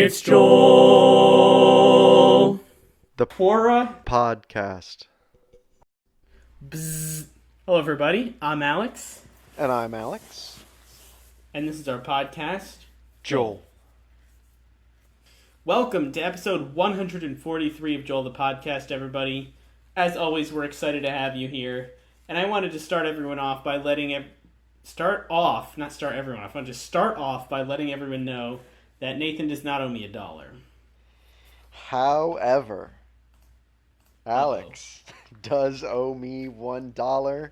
It's Joel. The Quora. podcast. Bzz. Hello, everybody. I'm Alex. And I'm Alex. And this is our podcast, Joel. Welcome to episode 143 of Joel the Podcast, everybody. As always, we're excited to have you here. And I wanted to start everyone off by start off by letting everyone know that Nathan does not owe me $1. However, Alex does owe me $1,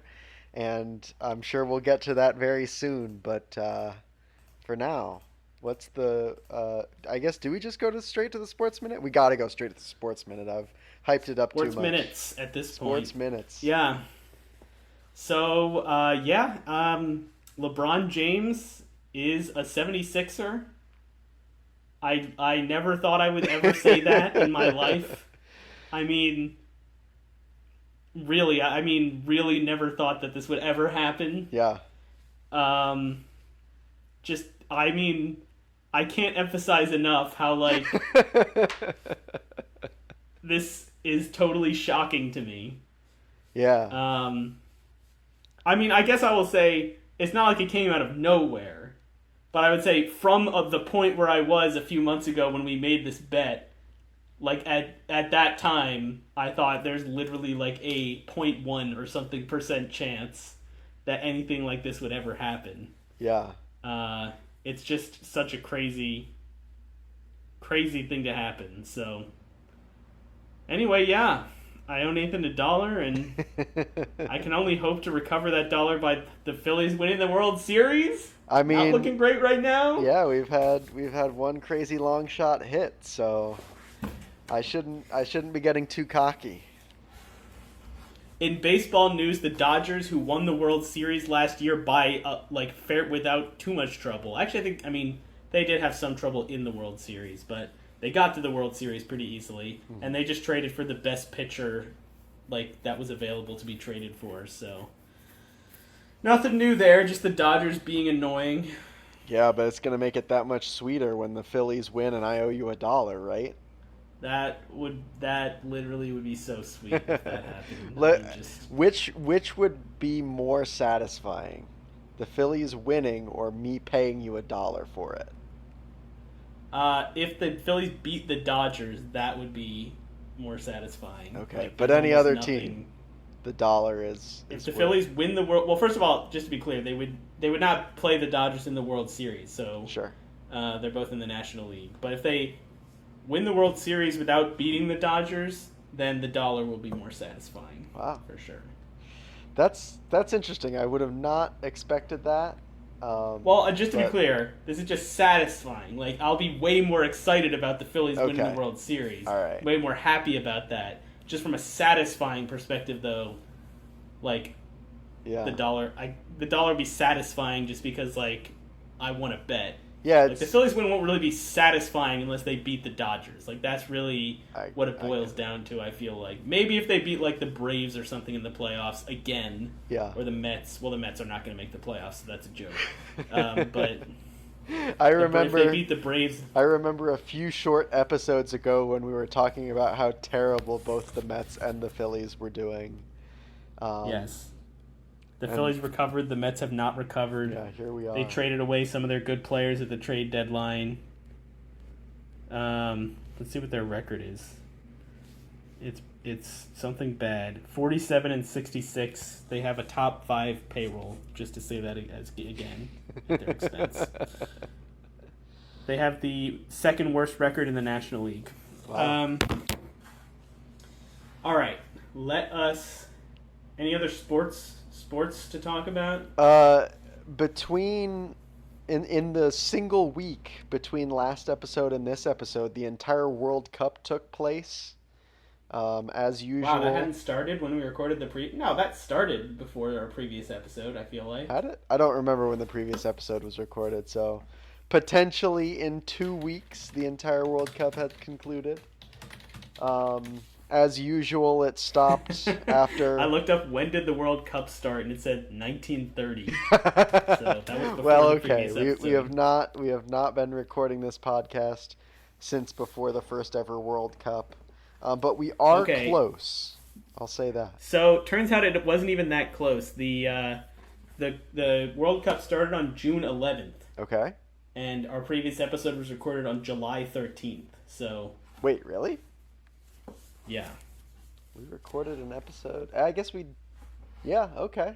and I'm sure we'll get to that very soon. But for now, what's the? I guess do we just go straight to the Sports Minute? We got to go straight to the Sports Minute. I've hyped it up too much. Sports Minutes at this point. Sports Minutes. Yeah. So LeBron James is a 76er. I never thought I would ever say that in my life. really never thought that this would ever happen. Yeah. I can't emphasize enough how, this is totally shocking to me. Yeah. I guess I will say it's not like it came out of nowhere. But I would say from the point where I was a few months ago when we made this bet, at that time, I thought there's literally a 0.1 or something % chance that anything like this would ever happen. Yeah. It's just such a crazy thing to happen. So, anyway, yeah. I owe Nathan $1, and I can only hope to recover that $1 by the Phillies winning the World Series. Not looking great right now. Yeah, we've had one crazy long shot hit, so I shouldn't be getting too cocky. In baseball news, the Dodgers, who won the World Series last year by without too much trouble. Actually, they did have some trouble in the World Series, but they got to the World Series pretty easily, and they just traded for the best pitcher that was available to be traded for, so nothing new there, just the Dodgers being annoying. Yeah, but it's going to make it that much sweeter when the Phillies win and I owe you $1, right? That literally would be so sweet if that happened. Which would be more satisfying? The Phillies winning or me paying you $1 for it? If the Phillies beat the Dodgers, that would be more satisfying. Okay, but any other team, the $1 is. If the Phillies win the World, well, first of all, just to be clear, they would not play the Dodgers in the World Series, so sure, they're both in the National League. But if they win the World Series without beating the Dodgers, then the $1 will be more satisfying. Wow, for sure. That's interesting. I would have not expected that. Just to be clear, this is just satisfying. I'll be way more excited about the Phillies winning the World Series. All right. Way more happy about that. Just from a satisfying perspective, though, the $1 would be satisfying just because, I want to bet. Yeah, the Phillies win won't really be satisfying unless they beat the Dodgers. That's really what it boils down to, I feel like. Maybe if they beat, the Braves or something in the playoffs again. Yeah. Or the Mets. Well, the Mets are not going to make the playoffs, so that's a joke. But if they beat the Braves. I remember a few short episodes ago when we were talking about how terrible both the Mets and the Phillies were doing. Yes. The Phillies recovered. The Mets have not recovered. Yeah, here we are. They traded away some of their good players at the trade deadline. Let's see what their record is. It's something bad. 47-66. They have a top 5 payroll. Just to say that again at their expense. They have the second worst record in the National League. Wow. All right. Let us. Any other sports to talk about? In the single week between last episode and this episode, the entire World Cup took place. As usual. Wow, that hadn't started when we recorded No, that started before our previous episode, I feel like. Had it? I don't remember when the previous episode was recorded, so potentially in 2 weeks the entire World Cup had concluded. As usual, it stopped after. I looked up when did the World Cup start, and it said 1930. So that was before well, the okay, previous we have not been recording this podcast since before the first ever World Cup. But we are Okay, close. I'll say that. so turns out it wasn't even that close. The World Cup started on June 11th, Okay. and our previous episode was recorded on July 13th. So Wait, really? yeah, We recorded an episode. I guess we. Yeah. Okay.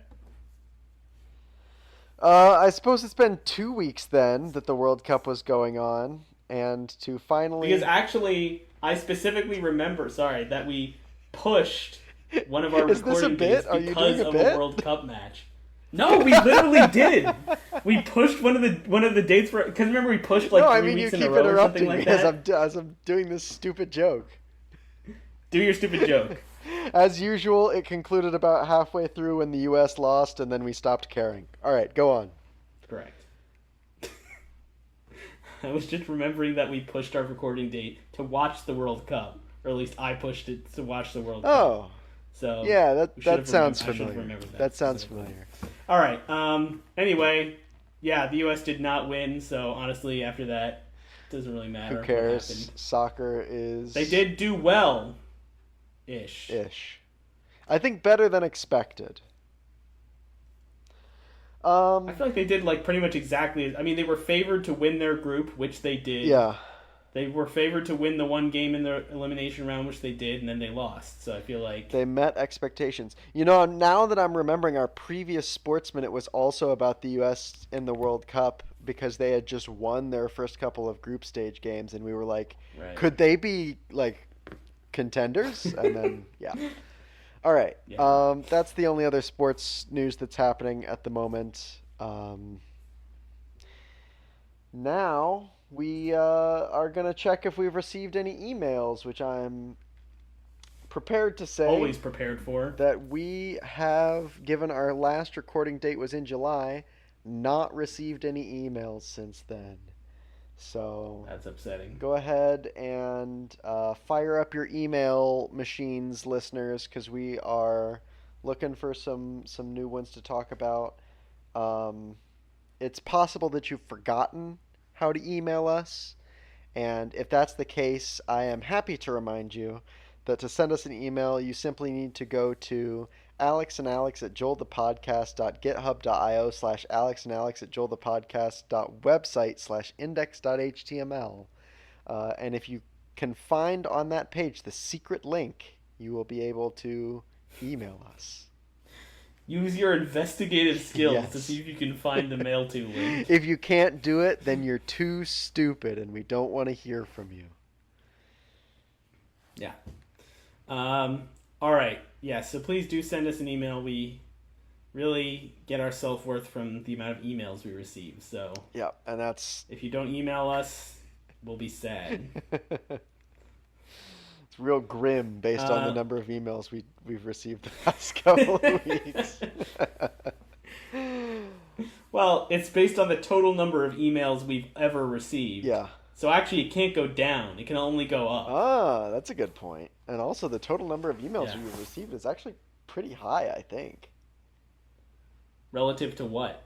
I suppose it's been 2 weeks then that the World Cup was going on, and to finally. because actually I specifically remember, sorry, that we pushed one of our Is this a recording bit? dates Are you because doing a of bit? a World Cup match. No, we literally did. We pushed one of the dates for because remember we pushed like No, 3 I mean you weeks in keep a row or interrupting something me like that. as I'm doing this stupid joke. Do your stupid joke. As usual, it concluded about halfway through when the U.S. lost, and then we stopped caring. All right, go on. Correct. I was just remembering that we pushed our recording date to watch the World Cup, or at least I pushed it to watch the World Cup. Oh, So yeah, we should that have sounds I should have familiar. remembered That sounds specifically. familiar. All right. Anyway, yeah, the U.S. did not win, so honestly, after that, it doesn't really matter. Who what cares? happened. Soccer is. They did do well, ish. Ish. I think better than expected. I feel like they did like pretty much exactly. I mean, they were favored to win their group, which they did. Yeah. They were favored to win the one game in the elimination round, which they did, and then they lost. So I feel like They met expectations. You know, now that I'm remembering our previous Sportsman, it was also about the U.S. in the World Cup because they had just won their first couple of group stage games, and we were like, right. could they be like contenders? And then, yeah. All right. Yeah. That's the only other sports news that's happening at the moment. Now we are going to check if we've received any emails, which I'm prepared to say Always prepared for. that we have, given our last recording date was in July, not received any emails since then. So That's upsetting. go ahead and fire up your email machines, listeners, because we are looking for some new ones to talk about. It's possible that you've forgotten how to email us, and if that's the case, I am happy to remind you that to send us an email, you simply need to go to alexandalex@joelthepodcast.github.io/alexandalex@joelthepodcast.website/index.html. And if you can find on that page the secret link, you will be able to email us. Use your investigative skills Yes. to see if you can find the mail to link. If you can't do it, then you're too stupid, and we don't want to hear from you. Yeah. All right. Yeah. So please do send us an email. We really get our self-worth from the amount of emails we receive. So Yeah, and that's if you don't email us, we'll be sad. it's real grim based on the Uh, number of emails we've received the past couple of weeks. Well, it's based on the total number of emails we've ever received. Yeah. So actually, it can't go down. It can only go up. Ah, that's a good point. And also, the total number of emails Yeah. we've received is actually pretty high, I think. Relative to what?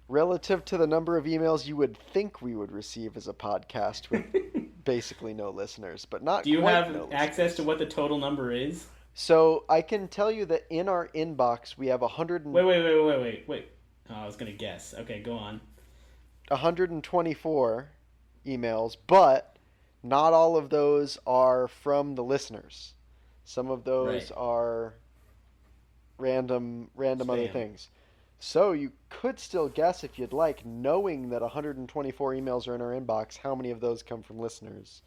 Relative to the number of emails you would think we would receive as a podcast with basically no listeners, but not Do you quite have no access to listeners. what the total number is? So I can tell you that in our inbox we have 100 and, Wait. Oh, I was gonna guess. Okay, go on. 124 emails, but not all of those are from the listeners. Some of those Right. are random other Spam. things. So you could still guess if you'd like, knowing that 124 emails are in our inbox, how many of those come from listeners.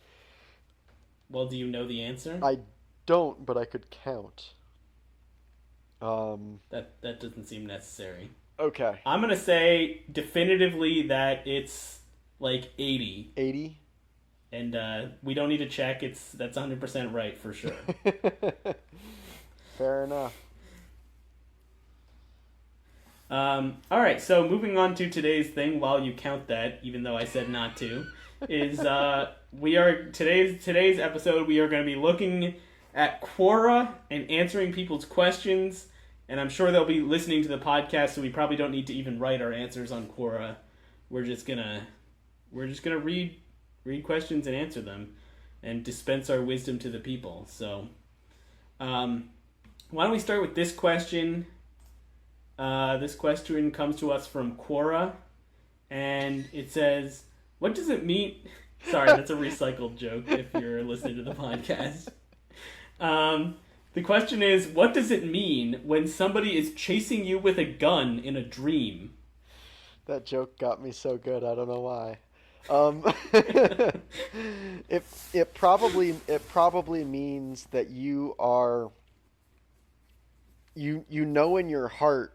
Well, do you know the answer? I don't, but I could count. That doesn't seem necessary. Okay. I'm gonna say definitively that it's like 80, 80? and we don't need to check. That's 100% right for sure. Fair enough. All right, so moving on to today's thing. While you count that, even though I said not to, is today's episode. We are going to be looking at Quora and answering people's questions, and I'm sure they'll be listening to the podcast, so we probably don't need to even write our answers on Quora. We're just gonna read read questions and answer them, and dispense our wisdom to the people. So, why don't we start with this question? This question comes to us from Quora, and it says, "What does it mean?" Sorry, that's a recycled joke if you're listening to the podcast. The question is, what does it mean when somebody is chasing you with a gun in a dream? That joke got me so good. I don't know why. It probably means that you know in your heart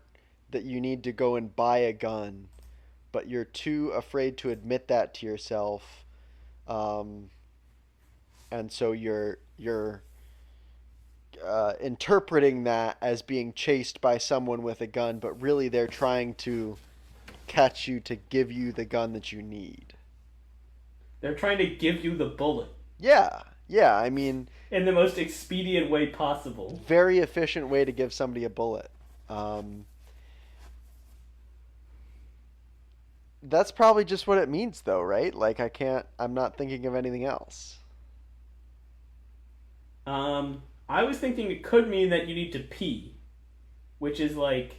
that you need to go and buy a gun, but you're too afraid to admit that to yourself, and so you're interpreting that as being chased by someone with a gun, but really they're trying to catch you to give you the gun that you need. They're trying to give you the bullet Yeah, yeah. I mean, in the most expedient way possible. very efficient way to give somebody a bullet. That's probably just what it means, though, right? Like, I'm not thinking of anything else. I was thinking it could mean that you need to pee, which is like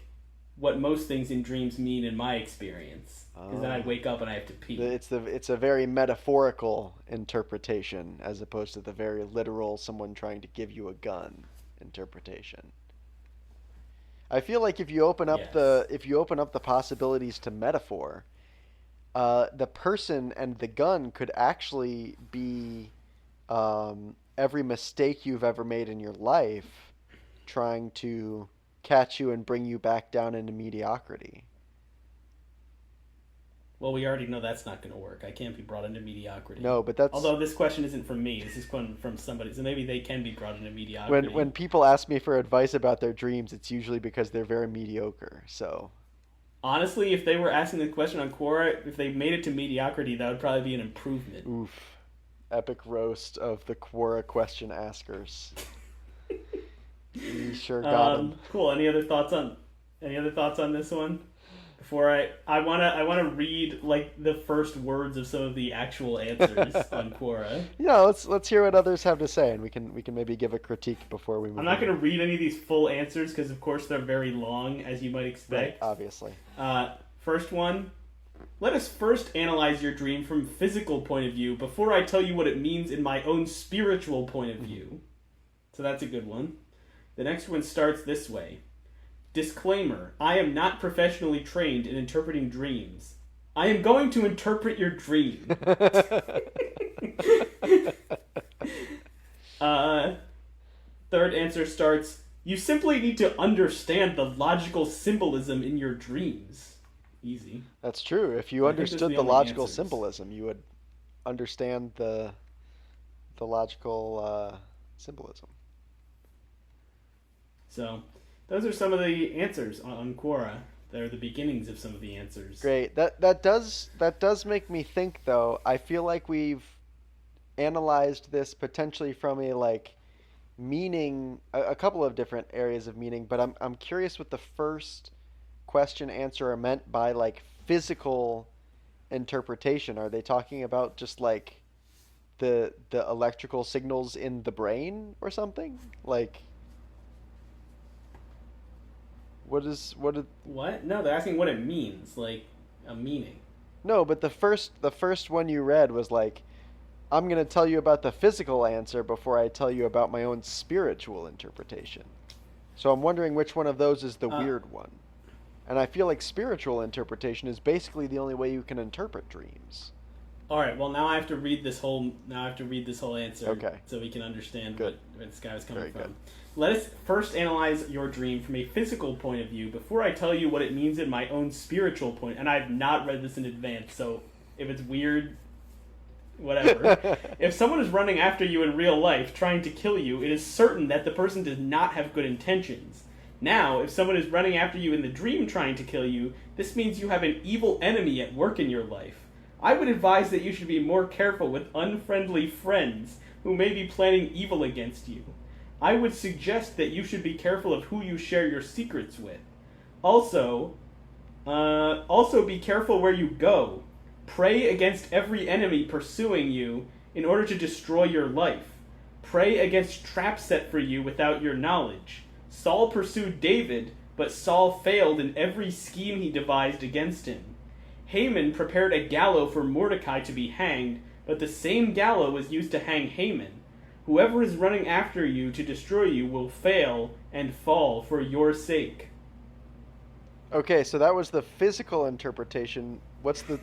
what most things in dreams mean in my experience. Because then I wake up and I have to pee. It's a very metaphorical interpretation as opposed to the very literal someone trying to give you a gun interpretation. I feel like if you open up Yes. the possibilities to metaphor, the person and the gun could actually be every mistake you've ever made in your life, trying to catch you and bring you back down into mediocrity. Well, we already know that's not going to work. I can't be brought into mediocrity. No, but that's Although this question isn't from me. This is from somebody. So maybe they can be brought into when mediocrity. people ask me for advice about their dreams, it's usually because they're very mediocre. So, Honestly, if they were asking the question on Quora, if they made it to mediocrity, that would probably be an improvement. oof, epic roast of the Quora question askers. You sure got them. Cool. Any other thoughts on this one? Before I wanna read like the first words of some of the actual answers on Quora. Yeah, let's hear what others have to say, and we can maybe give a critique before we move I'm not on. gonna read any of these full answers because of course they're very long, as you might Right, expect. obviously. First one. Let us first analyze your dream from physical point of view before I tell you what it means in my own spiritual point of view. So that's a good one. The next one starts this way. Disclaimer, I am not professionally trained in interpreting dreams. I am going to interpret your dream. Third answer starts, you simply need to understand the logical symbolism in your dreams. Easy. That's true. If you I think those are understood the the only logical answers. symbolism, you would understand the logical symbolism. So, those are some of the answers on Quora. They're the beginnings of some of the answers. Great. That does make me think though. I feel like we've analyzed this potentially from a like meaning a couple of different areas of meaning, but I'm curious what the first question answer are meant by like physical interpretation. Are they talking about just like the electrical signals in the brain or something? Like what is What? No, they're asking what it means, like a meaning. no, but the first one you read was like I'm going to tell you about the physical answer before I tell you about my own spiritual interpretation. So I'm wondering which one of those is the Uh, weird one. And I feel like spiritual interpretation is basically the only way you can interpret dreams. all right. Well, now I have to read this whole. Now I have to read this whole answer, Okay. so we can understand Good. where this guy was coming Very from. good. Let us first analyze your dream from a physical point of view before I tell you what it means in my own spiritual point. And I've not read this in advance, so if it's weird, whatever. If someone is running after you in real life, trying to kill you, it is certain that the person does not have good intentions. Now, if someone is running after you in the dream trying to kill you, this means you have an evil enemy at work in your life. I would advise that you should be more careful with unfriendly friends who may be planning evil against you. I would suggest that you should be careful of who you share your secrets with. Also be careful where you go. Pray against every enemy pursuing you in order to destroy your life. Pray against traps set for you without your knowledge. Saul pursued David, but Saul failed in every scheme he devised against him. Haman prepared a gallows for Mordecai to be hanged, but the same gallows was used to hang Haman. Whoever is running after you to destroy you will fail and fall for your sake. Okay, so that was the physical interpretation. What's the...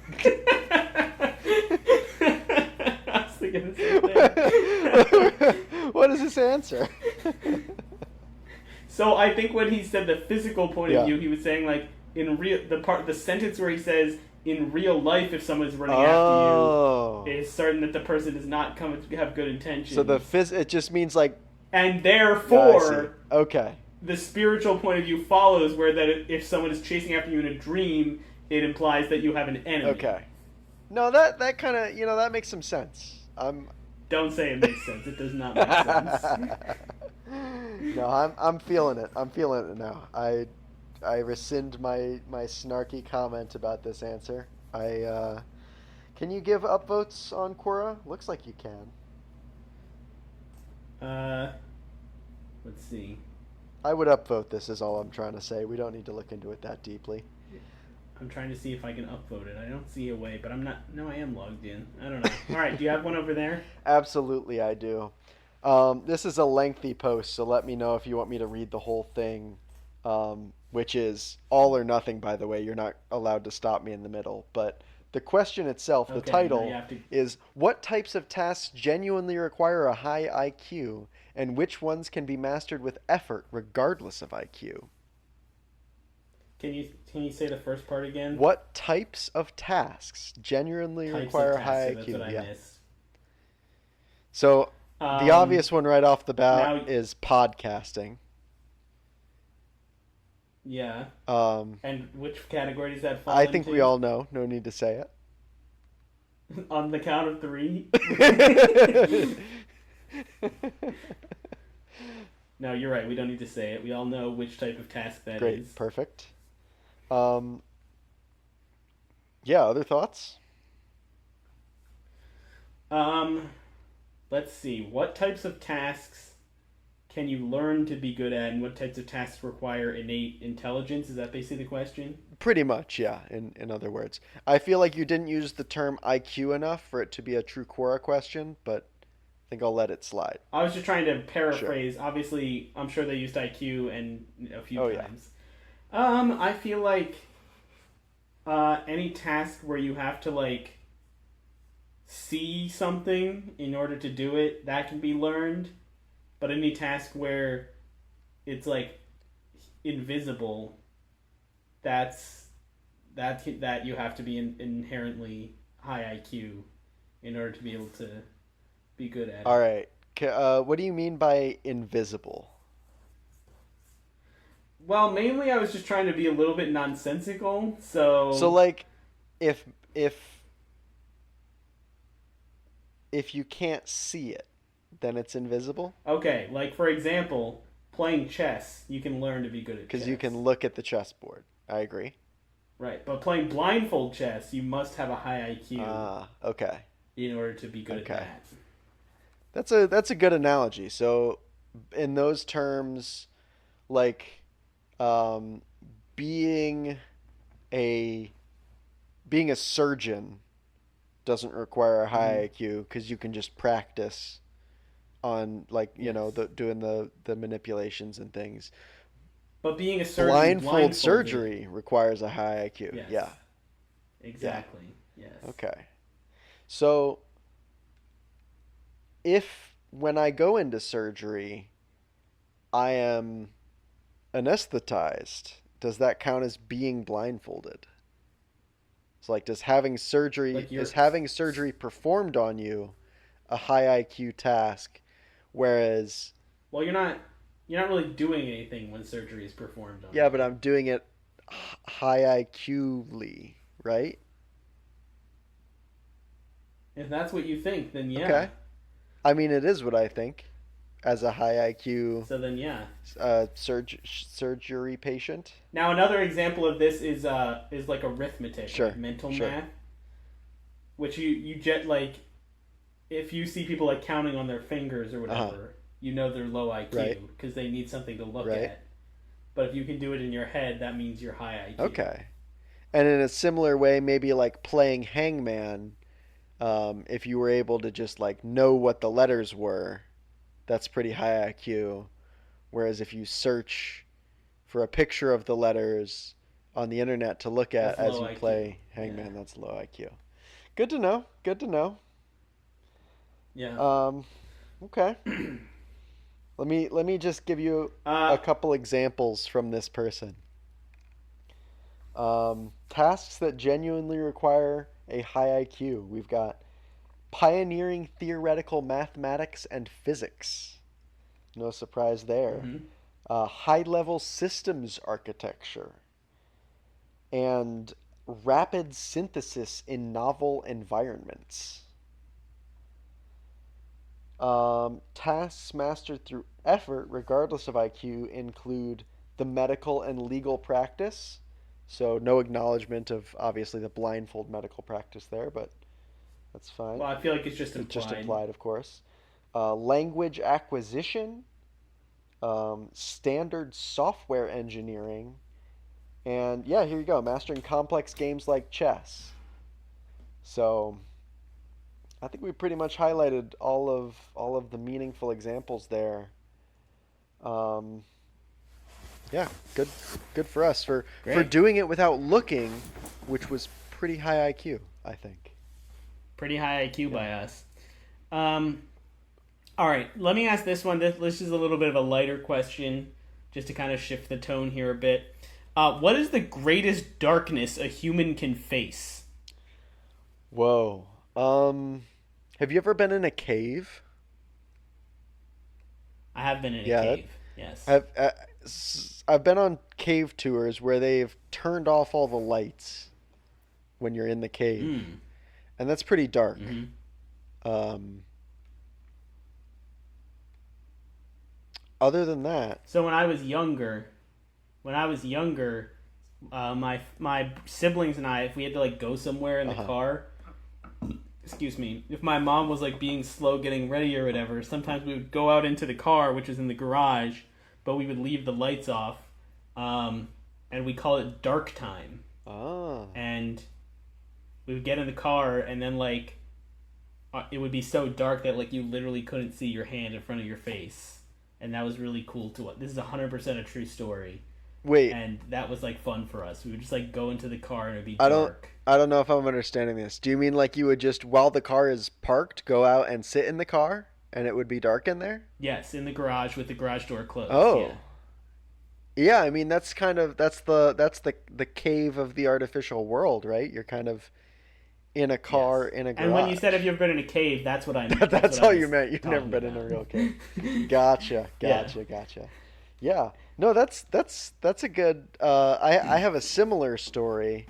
I was thinking the same thing. What is this answer? So I think when he said the physical point of Yeah. view, he was saying like the sentence where he says in real life if someone's running after Oh. you is certain that the person does not come to have good intentions. So it just means like... and I see. therefore Okay. the spiritual point of view follows where that if someone is chasing after you in a dream, it implies that you have an enemy. Okay. No, that kind of, that makes some sense. Don't say it makes sense. It does not make sense. No, I'm feeling it. I'm feeling it now. I rescind my snarky comment about this answer. Can you give upvotes on Quora? Looks like you can. Let's see. I would upvote this is all I'm trying to say. We don't need to look into it that deeply. I'm trying to see if I can upvote it. I don't see a way, but I'm not. No, I am logged in. I don't know. All right, do you have one over there? Absolutely, I do. This is a lengthy post, so let me know if you want me to read the whole thing, which is all or nothing, by the way. You're not allowed to stop me in the middle. But the question itself, the Okay, title, now you have to- is what types of tasks genuinely require a high IQ, and which ones can be mastered with effort regardless of IQ? Can you say the first part again? What types of tasks genuinely Types require of a high tasks, IQ? so that's what Yeah. I missed. So the obvious one right off the bat now- is podcasting. Yeah. Um, And which category does that fall I think into? we all know. No need to say On the count of 3? it. No, you're right. We don't need to say it. We all know which type of task that is. Great, perfect. Yeah, other thoughts? Let's see. What types of tasks can you learn to be good at, and what types of tasks require innate intelligence? Is that basically the question? Pretty much, yeah, in other words. I feel like you didn't use the term IQ enough for it to be a true Quora question, but I think I'll let it slide. I was just trying to paraphrase. Obviously, I'm sure they used IQ and a few Oh, yeah. times. I feel like any task where you have to like see something in order to do it, that can be learned. But any task where it's like invisible, that you have to be inherently high IQ in order to be able to be good at it. All right. What do you mean by invisible? Well, mainly I was just trying to be a little bit nonsensical. So like, if you can't see it, then it's invisible? okay, like for example, playing chess, you can learn to be good at chess. Because you can look at the chessboard. I agree. Right, but playing blindfold chess, you must have a high IQ Ah, okay. in order to be good Okay. at That's a good analogy. So, in those terms, like, being a surgeon doesn't require a high IQ because you can just practice on, like, doing the manipulations and things. But being a surgeon, Blindfold blindfolded- surgery requires a high IQ. Yes. Yeah. Exactly. Yes. Okay. So, if when I go into surgery, I am anesthetized, does that count as being blindfolded? So, like, does having surgery Like you're- is having surgery performed on you a high IQ task, whereas Well, you're not really doing anything when surgery is performed on. yeah, you. but I'm doing it high IQ-ly, right? If that's what you think, then yeah. Okay. I mean, it is what I think, as a high IQ So then yeah. surgery patient. Now another example of this is like arithmetic, Sure, like mental sure. math. which you get like if you see people like counting on their fingers or Uh-huh. whatever, you know they're low Right. IQ because they need something to look Right. at. But if you can do it in your head, that means you're high IQ. Okay. And in a similar way, maybe like playing Hangman, if you were able to just like know what the letters were, that's pretty high IQ. Whereas if you search for a picture of the letters on the internet to look at That's as low you IQ. play Yeah. Hangman, that's low IQ. Good to know. Good to know. Yeah. Um, okay. Let me just give you a Uh, couple examples from this person. Tasks that genuinely require a high IQ. We've got pioneering theoretical mathematics and physics. No surprise there. mhm. High level systems architecture and rapid synthesis in novel environments. Tasks mastered through effort, regardless of IQ, include the medical and legal practice. So, no acknowledgement of obviously the blindfold medical practice there, but that's fine. Well, I feel like it's just It's just implied. implied, of course. Language acquisition, standard software engineering, and yeah, here you go, mastering complex games like chess. So, I think we pretty much highlighted all of the meaningful examples there. Um, yeah, good for us for Great. doing it without looking, which was pretty high IQ, I think. Pretty high IQ Yeah. by us. Um, all right, let me ask this one. This is a little bit of a lighter question, just to kind of shift the tone here a bit. What is the greatest darkness a human can face? Whoa. Have you ever been in a cave? I have been in a Yeah, cave. Yes. I've been on cave tours where they've turned off all the lights when you're in the cave, Mm. and that's pretty dark. Hmm. Um, Other than that, So when I was younger, my siblings and I, if we had to like go somewhere in the uh-huh. car, excuse me, if my mom was like being slow getting ready or whatever, sometimes we would go out into the car, which is in the garage, but we would leave the lights off, um, and we call it dark time. Ah, And we would get in the car, and then like it would be so dark that like you literally couldn't see your hand in front of your face, and that was really cool to us. This is 100% a true story, wait. and that was like fun for us. We would just like go into the car and it'd be I don't dark. I don't know if I'm understanding this. Do you mean like you would just while the car is parked go out and sit in the car and it would be dark in there? Yes, in the garage with the garage door closed. Yeah. Oh. Yeah, I mean that's the cave of the artificial world, right? You're kind of in a car Yes. in a And when you said garage. have you ever been in a cave, that's what I meant. That's That's what I all you was meant. You've never talking been in a about. real cave. Gotcha, Yeah. gotcha, gotcha. Yeah. No, that's a good I have a similar story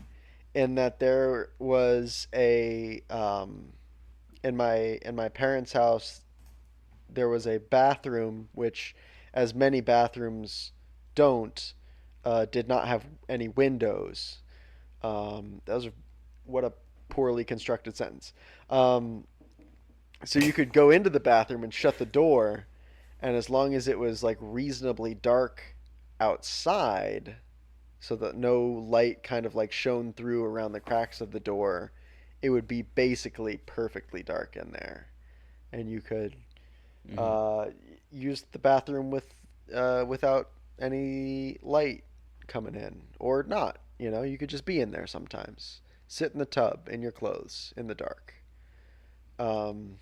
in that there was a in my parents' house there was a bathroom which as many bathrooms don't did not have any windows. That was what a poorly constructed sentence. Um, so you could go into the bathroom and shut the door, and as long as it was like reasonably dark outside, so that no light kind of like shone through around the cracks of the door, it would be basically perfectly dark in there, and you could Hmm. uh, use the bathroom without any light coming in or not. You could just be in there sometimes. Sit in the tub in your clothes in the dark. Um,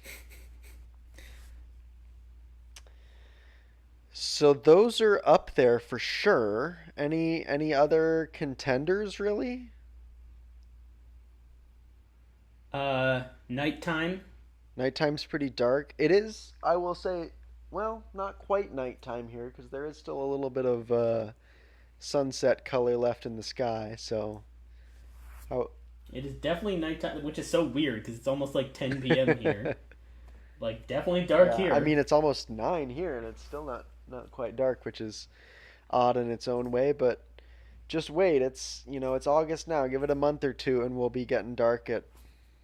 so those are up there for sure. Any other contenders really? Nighttime. Nighttime's pretty dark. It is, I will say, well, not quite nighttime here because there is still a little bit of sunset color left in the sky. So, how? It is definitely nighttime, which is so weird because it's almost like 10 p.m. here. Like definitely dark Yeah, I here. mean it's almost 9 here and it's still not quite dark, which is odd in its own way. But just wait, it's August now. Give it a month or two and we'll be getting dark at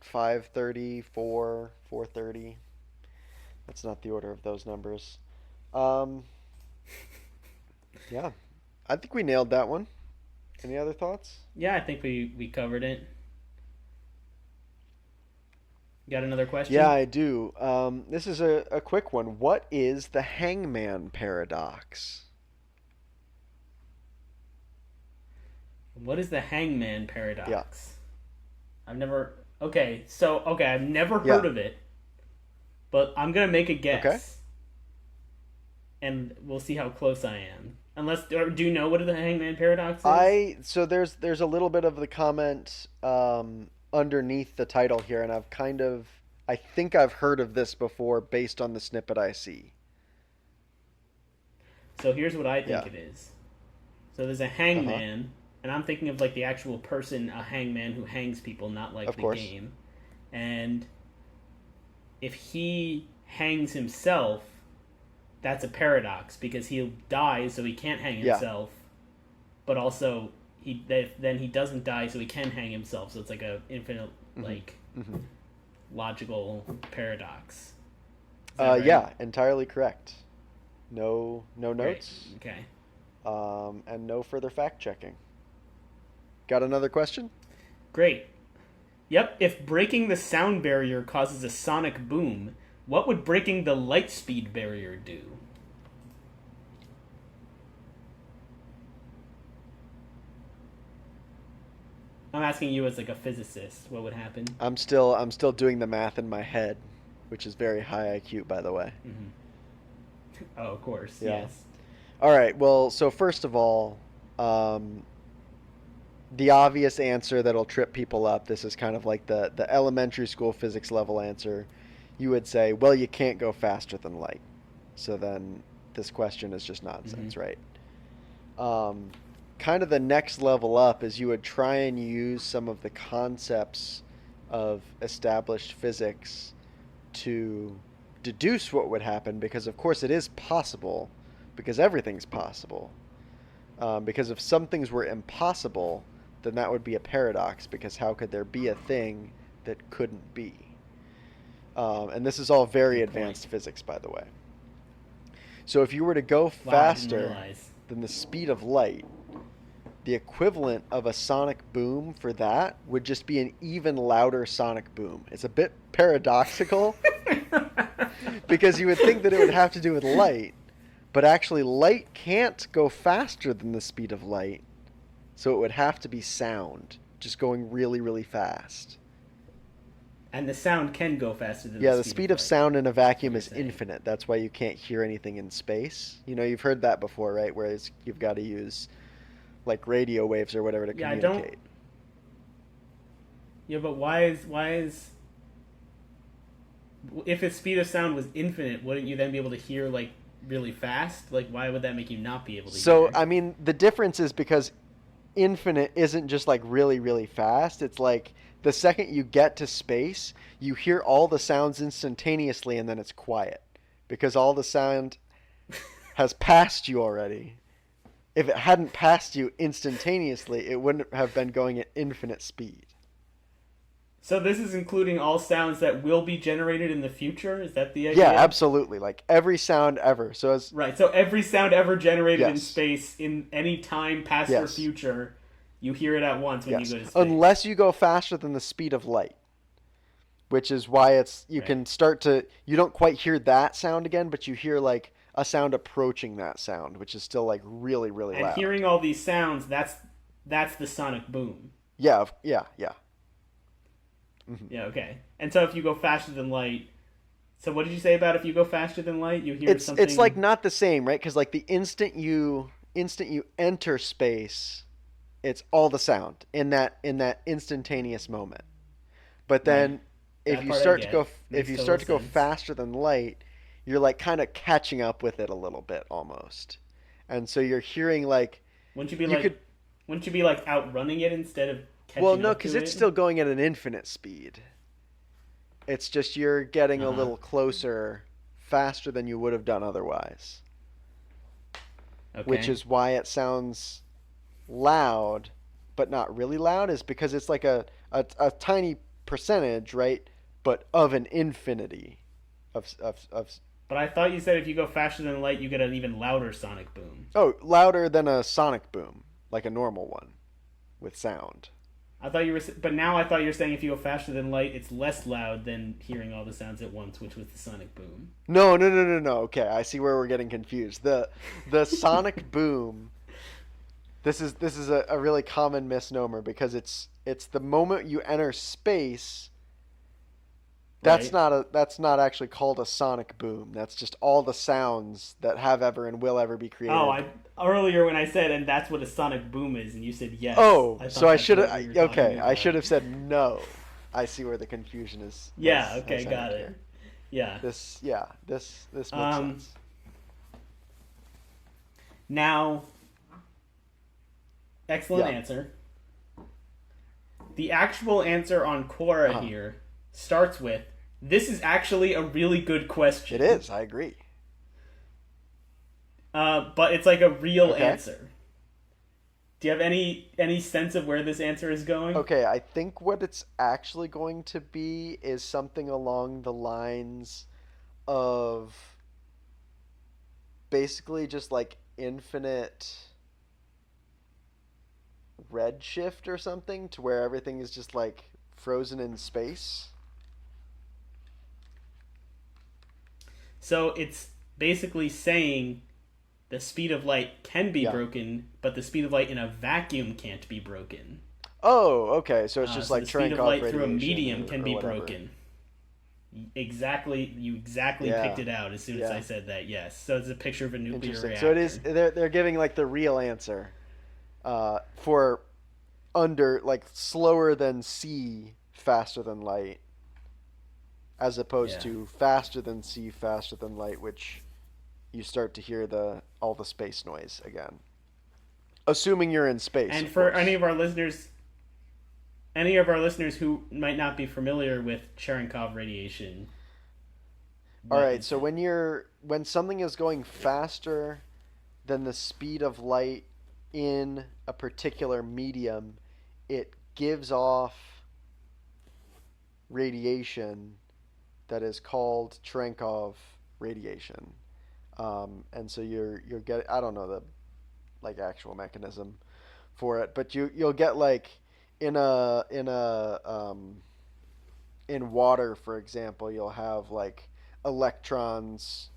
5:30, 4, 4:30. That's not the order of those numbers. Um, yeah, I think we nailed that one. Any other thoughts? Yeah, I think we covered it. You got another Yeah, question? I do. This is a quick one. What is the hangman paradox? What is the hangman Yeah, paradox? I've never. Okay, I've never yeah. heard of it, but I'm gonna make a Okay. guess, and we'll see how close I am. Unless, or do you know what the hangman paradox is? So there's a little bit of the comment underneath the title here, and I think I've heard of this before based on the snippet I see. So here's what I think Yeah. it is. So there's a Uh huh. hangman, and I'm thinking of like the actual person, a hangman who hangs people, not like Of the course. game. And if he hangs himself, that's a paradox because he'll die, so he can't hang Yeah. himself. But also, then he doesn't die, so he can hang himself. So it's like a infinite, Mhm. like, Mhm. logical paradox. Is that right? Yeah, entirely correct. No Great. notes, Okay. and no further fact checking. Got another question? Great. Yep. If breaking the sound barrier causes a sonic boom, what would breaking the light speed barrier do? I'm asking you as like a physicist. What would happen? I'm still doing the math in my head, which is very high IQ, by the way. Mm-hmm. Oh, of course. Yeah. Yes. All right. Well, so first of all, um, the obvious answer that'll trip people up. This is kind of like the elementary school physics level answer. You would say, well, you can't go faster than light. So then this question is just Mm-hmm. nonsense, right? Um, Kind of the next level up is you would try and use some of the concepts of established physics to deduce what would happen because, of course, it is possible because everything's possible. Because if some things were impossible, then that would be a paradox because how could there be a thing that couldn't be? And this is all very Good point. advanced physics, by the way. So if you were to go Wow, I didn't faster realize. than the speed of light, the equivalent of a sonic boom for that would just be an even louder sonic boom. It's a bit paradoxical because you would think that it would have to do with light, but actually light can't go faster than the speed of light, so it would have to be sound, just going really, really fast. And the sound can go faster than the Yeah, the speed of speed of light. sound in a That's what vacuum you're is saying. infinite. That's why you can't hear anything in space. You know, you've heard that before, right? Whereas you've got to use like radio waves or whatever to Yeah, I don't. communicate. Yeah, but why is if its speed of sound was infinite, wouldn't you then be able to hear like really fast? Like, why would that make you not be able to So, hear? I mean, the difference is because infinite isn't just like really, really fast. It's like the second you get to space, you hear all the sounds instantaneously and then it's quiet because all the sound has passed you already. If it hadn't passed you instantaneously, it wouldn't have been going at infinite speed. So this is including all sounds that will be generated in the future. Is that the Yeah, idea? absolutely. Like every sound ever. So as Right. So every sound ever generated in yes. space in any time, past or Yes. future, you hear it at once when you Yes. go to space. Unless you go faster than the speed of light, which is why it's you Right. can start to you don't quite hear that sound again, but you hear like a sound approaching that sound, which is still like really, really And loud. hearing all these sounds, that's the sonic boom. Yeah, yeah, yeah. Yeah. Okay. And so if you go faster than light, so what did you say about if you go faster than light, you hear It's like something? not the same, right? Because like the instant you enter space, it's all the sound in that instantaneous moment. But Right. then That part I get. if Makes you total start to go sense. faster than light, you're like kind of catching up with it a little bit almost. And so you're hearing like Wouldn't you be you like, could wouldn't you be like outrunning it instead of well catching no, up because to it's it? still going at an infinite speed. It's just you're getting Uh a huh. little closer faster than you would have done otherwise, which Okay. is why it sounds loud but not really loud is because it's like a tiny percentage, right? But of an infinity of But I thought you said if you go faster than light, you get an even louder sonic boom. oh, louder than a sonic boom, like a normal one with sound. I thought you were, but now I thought you were saying if you go faster than light, it's less loud than hearing all the sounds at once, which was the sonic boom. No, no, no, no, no. Okay, I see where we're getting confused. The sonic boom. This is a really common misnomer because it's the moment you enter space. Right? That's not actually called a sonic boom. That's just all the sounds that have ever and will ever be created. Oh, I earlier when I said, and that's what a sonic boom is, and you said yes. Oh, I so thought I that's should what have. we were talking Okay, I about. should have said no. I see where the confusion is. Yeah. has Okay. entered Got it. here. Yeah. This makes Um. sense. Now, excellent Yeah. answer. The actual answer on Quora Uh-huh. here starts with, "This is actually a really good question." It is. I agree. But it's like a real Okay. answer. Do you have any sense of where this answer is going? Okay, I think what it's actually going to be is something along the lines of basically just like infinite redshift or something to where everything is just like frozen in space. So it's basically saying the speed of light can be Yeah. broken, but the speed of light in a vacuum can't be broken. Oh, okay. So it's just So like the speed of Cherenkov light radiation through a medium or, can or be whatever. broken. Exactly, you exactly Yeah. picked it out as soon as Yeah. I said that. Yes, so it's a picture of a nuclear Interesting. reactor. So it is. They're giving like the real answer, for under like slower than c, faster than light, as opposed Yeah. to faster than c, faster than light, which you start to hear all the space noise again. Assuming you're in space. And of for course. any of our listeners who might not be familiar with Cherenkov radiation. All what right. is So it? when something is going faster than the speed of light in a particular medium, it gives off radiation that is called Cherenkov radiation. And so you're getting, I don't know the like actual mechanism for it, but you'll get like in water, for example, you'll have like electrons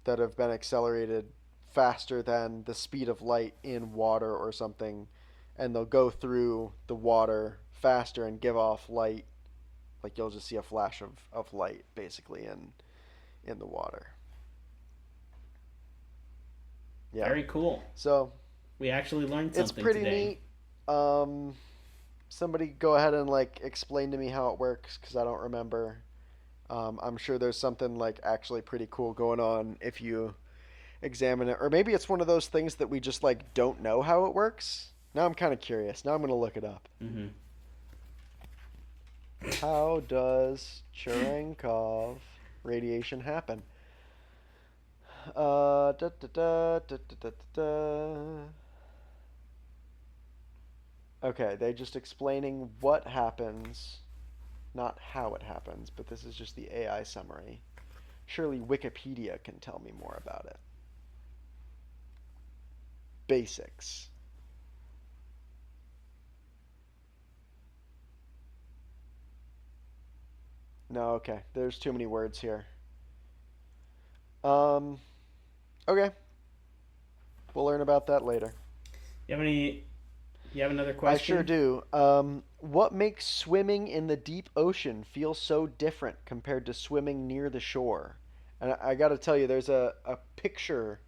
that have been accelerated faster than the speed of light in water or something, and they'll go through the water faster and give off light. Like you'll just see a flash of light basically in the water. Yeah. Very cool. So We actually learned something it's pretty today. neat. Somebody go ahead and like explain to me how it works because I don't remember. I'm sure there's something like actually pretty cool going on if you examine it, or maybe it's one of those things that we just like don't know how it works. Now I'm kind of curious. Now I'm gonna look it up. Hmm. How does Cherenkov radiation happen? Da, da, da, da, da, da, da. Okay, they're just explaining what happens, not how it happens, but this is just the AI summary. Surely Wikipedia can tell me more about it. Basics. No, okay. There's too many words here. Um, okay. We'll learn about that later. You have any? You have another I question? sure do. What makes swimming in the deep ocean feel so different compared to swimming near the shore? And I got to tell you, there's a picture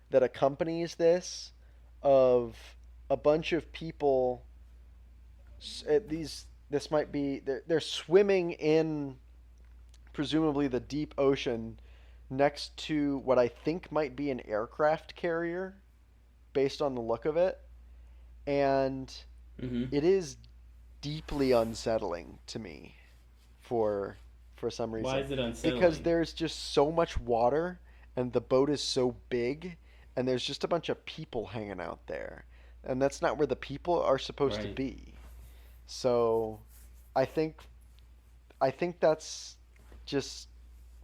that accompanies this of a bunch of people. This might be they're swimming in presumably the deep ocean next to what I think might be an aircraft carrier, based on the look of it, and Mm-hmm. it is deeply unsettling to me for some reason. Why is it unsettling? Because there's just so much water and the boat is so big and there's just a bunch of people hanging out there. And that's not where the people are supposed to Right. be. So I think I think that's just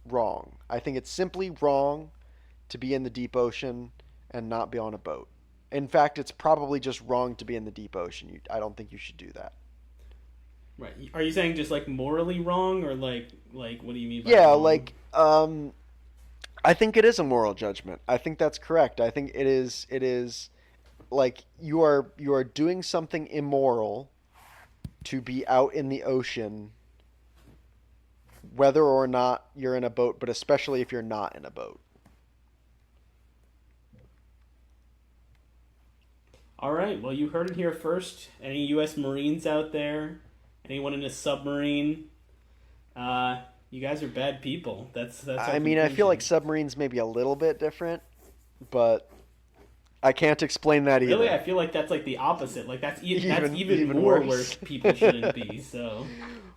wrong. I think it's simply wrong to be in the deep ocean and not be on a boat. In fact, it's probably just wrong to be in the deep ocean. I don't think you should do that. Right. Are you saying just like morally wrong, or like what do you mean by Yeah, wrong? I think it is a moral judgment. I think that's correct. I think it is like you are doing something immoral to be out in the ocean whether or not you're in a boat, but especially if you're not in a boat. All right. Well, you heard it here first. Any U.S. Marines out there? Anyone in a submarine? You guys are bad people. That's our I mean, I feel like conclusion. submarines may be a little bit different, but I can't explain that Really, I either. feel like that's like the opposite. Like that's even Even more where worse. people shouldn't be. So,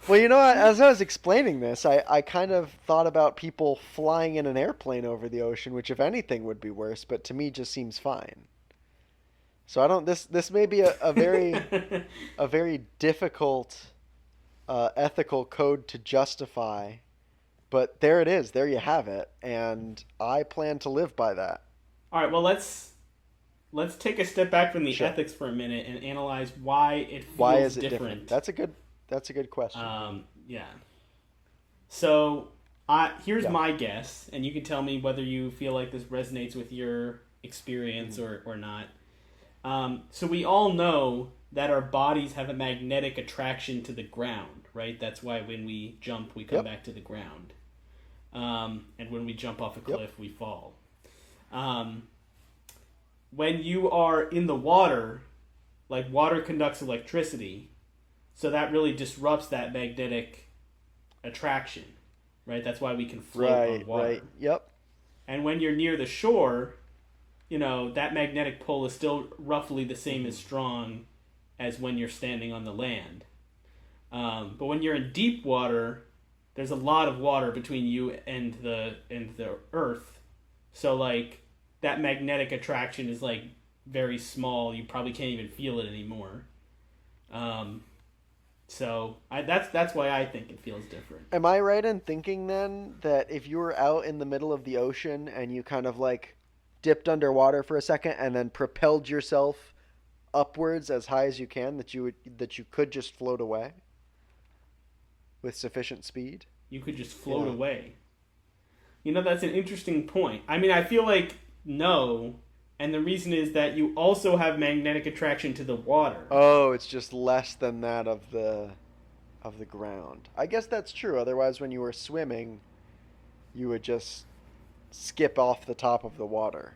Well, as I was explaining this, I kind of thought about people flying in an airplane over the ocean, which if anything would be worse, but to me just seems fine. So I don't this may be a very difficult ethical code to justify, but there it is. There you have it, and I plan to live by that. all right. Well, let's take a step back from the Sure. ethics for a minute and analyze why it Why feels is it different? different. That's a good question. Yeah. So, here's Yeah. my guess, and you can tell me whether you feel like this resonates with your experience Mhm. or not. So we all know that our bodies have a magnetic attraction to the ground, right? That's why when we jump, we come Yep. back to the ground. And when we jump off a Yep. cliff, we fall. Um, when you are in the water, like water conducts electricity, so that really disrupts that magnetic attraction, right? That's why we can float on Right, water. right. Yep. And when you're near the shore, that magnetic pull is still roughly the same as Mhm. strong as when you're standing on the land. But when you're in deep water, there's a lot of water between you and the earth. So like that magnetic attraction is like very small. You probably can't even feel it anymore. Um, that's why I think it feels different. Am I right in thinking then that if you were out in the middle of the ocean and you kind of like dipped underwater for a second and then propelled yourself upwards as high as you can that you could just float away with sufficient speed? You could just float Yeah. away. That's an interesting point. I mean, I feel like no, and the reason is that you also have magnetic attraction to the water. Oh, it's just less than that of the ground. I guess that's true. Otherwise, when you were swimming, you would just skip off the top of the water.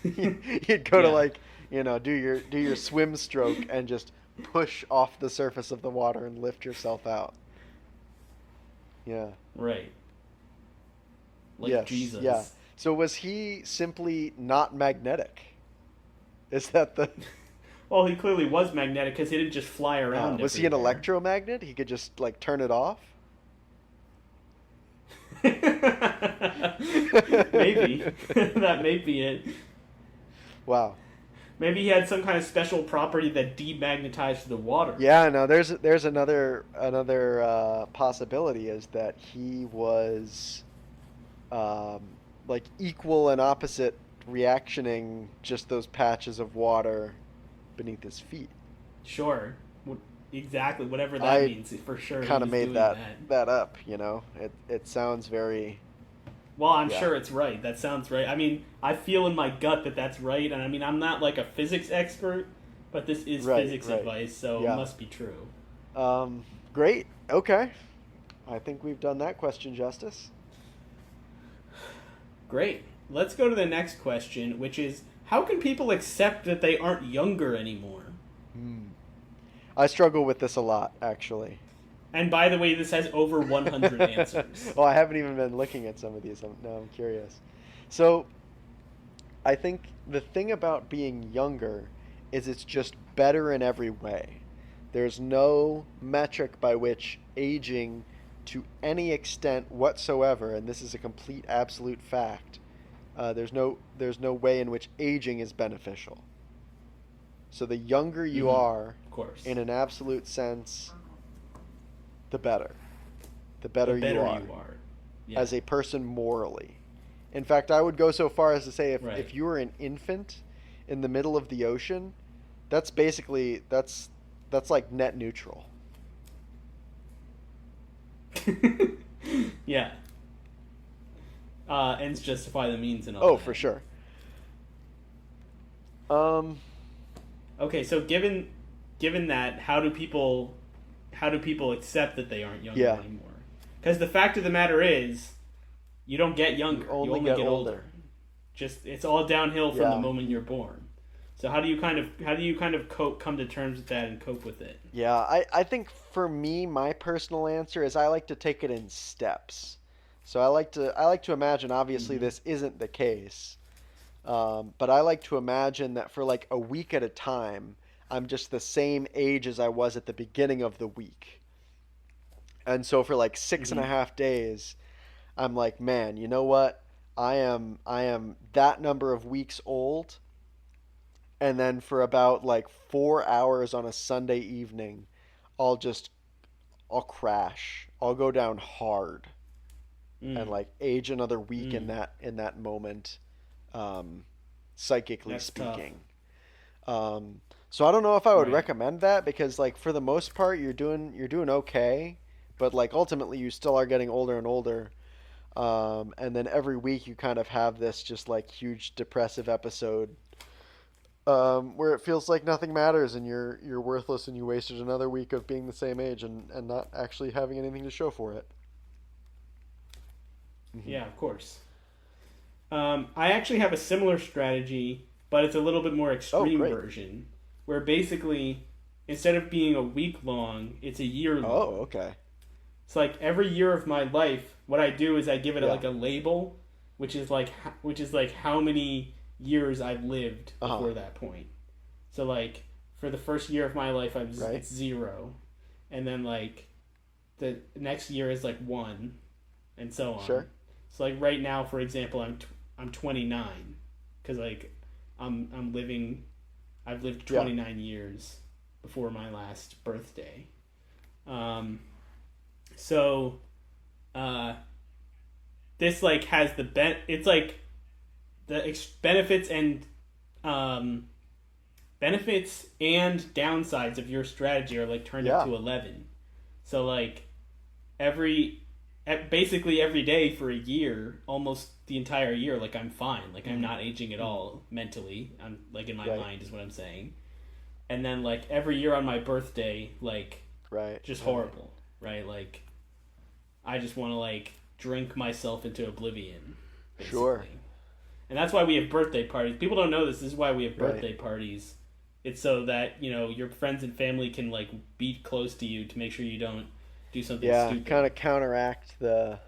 You'd go to Yeah, like, do your swim stroke and just push off the surface of the water and lift yourself out. Yeah. right. Like Yes. Yeah. Jesus. So was he simply not magnetic? Is that the Well, he clearly was magnetic because he didn't just fly around was he an everywhere. electromagnet? He could just like turn it off? Maybe that may be it. Wow. Maybe he had some kind of special property that demagnetized the water. Yeah, no, there's another possibility is that he was um, like equal and opposite reactioning just those patches of water beneath his feet. Sure. Exactly. Whatever that I means. For sure, he kind of was made doing that. that up, you know. It sounds very Well, I'm yeah. sure it's right. That sounds right. I mean, I feel in my gut that that's right, and I mean, I'm not like a physics expert, but this is Right, physics right. advice, so it Yeah. must be true. Great. Okay. I think we've done that question justice. Great. Let's go to the next question, which is how can people accept that they aren't younger anymore? Hmm. I struggle with this a lot, actually. And by the way, this has over 100 answers. Well, I haven't even been looking at some of these. Now I'm curious. So, I think the thing about being younger is it's just better in every way. There's no metric by which aging to any extent whatsoever, and this is a complete absolute fact. There's no way in which aging is beneficial. So the younger you Mm-hmm. are, Of course. in an absolute sense, the better. The The better you better are you are. Yeah. as a person morally. In fact, I would go so far as to say Right. if you were an infant in the middle of the ocean, that's basically that's like net neutral. Yeah. Ends justify the means and all Oh, that. for sure. Um, Okay, so given that, how do people accept that they aren't younger yeah, anymore? Because the fact of the matter is, you don't get you younger. You only only get get older. older. Just it's all downhill from the Yeah. moment you're born. So how do you kind of come to terms with that and cope with it? Yeah, I think for me, my personal answer is I like to take it in steps. So I like to imagine obviously Hmm. this isn't the case. But I like to imagine that for like a week at a time, I'm just the same age as I was at the beginning of the week. And so for like six and a Hmm. half days, I'm like, man, you know what? I am that number of weeks old, and then for about like 4 hours on a Sunday evening, I'll just I'll crash. I'll go down hard and Mm. like age another week Mm. in that moment, um, psychically That's tough. speaking. So I don't know if I would Right. recommend that because like for the most part you're doing okay, but like ultimately you still are getting older and older. And then every week you kind of have this just like huge depressive episode where it feels like nothing matters and you're worthless and you wasted another week of being the same age and not actually having anything to show for it. Hmm. Yeah, of course. I actually have a similar strategy, but it's a little bit more Oh, extreme great. version, where basically instead of being a week long, it's a year long. Oh, okay. It's like every year of my life, what I do is I give it Yeah. like a label, which is like how many years I've lived Uh-huh. before that point. So like for the first year of my life, Right? it's 0, and then like the next year is like 1, and so on. Sure. So like right now, for example, I'm 29 because like I'm living I've lived Yeah. 29 years before my last birthday. Um, so uh, this like has it's like the benefits and um, benefits and downsides of your strategy are like turned up Yeah. to 11. So like every basically every day for a year, almost the entire year, like I'm fine, like I'm Hmm. not aging at Hmm. all mentally. I'm like in my Right. mind is what I'm saying. And then like every year on my birthday, like Right. just Right. horrible, right? Like I just want to like drink myself into oblivion, Sure. basically. And that's why we have birthday parties. People don't know this. This is why we have Right. birthday parties. It's so that your friends and family can like be close to you to make sure you don't do something Yeah, stupid. kind of counteract the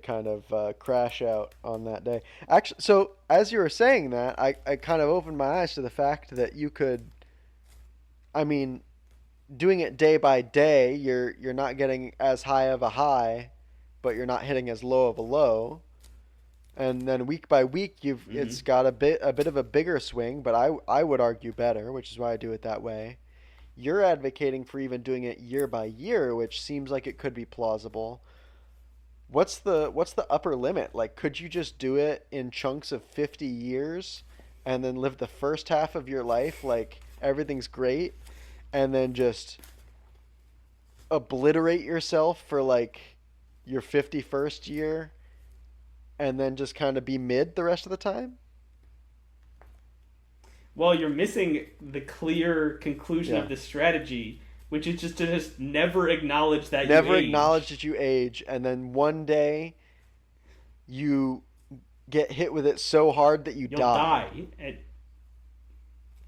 kind of crash out on that day. Actually, so as you were saying that, I kind of opened my eyes to the fact that you could, I mean, doing it day by day, you're not getting as high of a high, but you're not hitting as low of a low. And then week by week, you've Hmm. it's got a bit of a bigger swing, but I would argue better, which is why I do it that way. You're advocating for even doing it year by year, which seems like it could be plausible. What's the upper limit? Like, could you just do it in chunks of 50 years and then live the first half of your life like everything's great and then just obliterate yourself for like your 51st year and then just kind of be mid the rest of the time? Well, you're missing the clear conclusion Yeah. of this strategy, which is just to just never acknowledge that you Never acknowledge age. that you age and then one day you get hit with it so hard that you You'll die. die.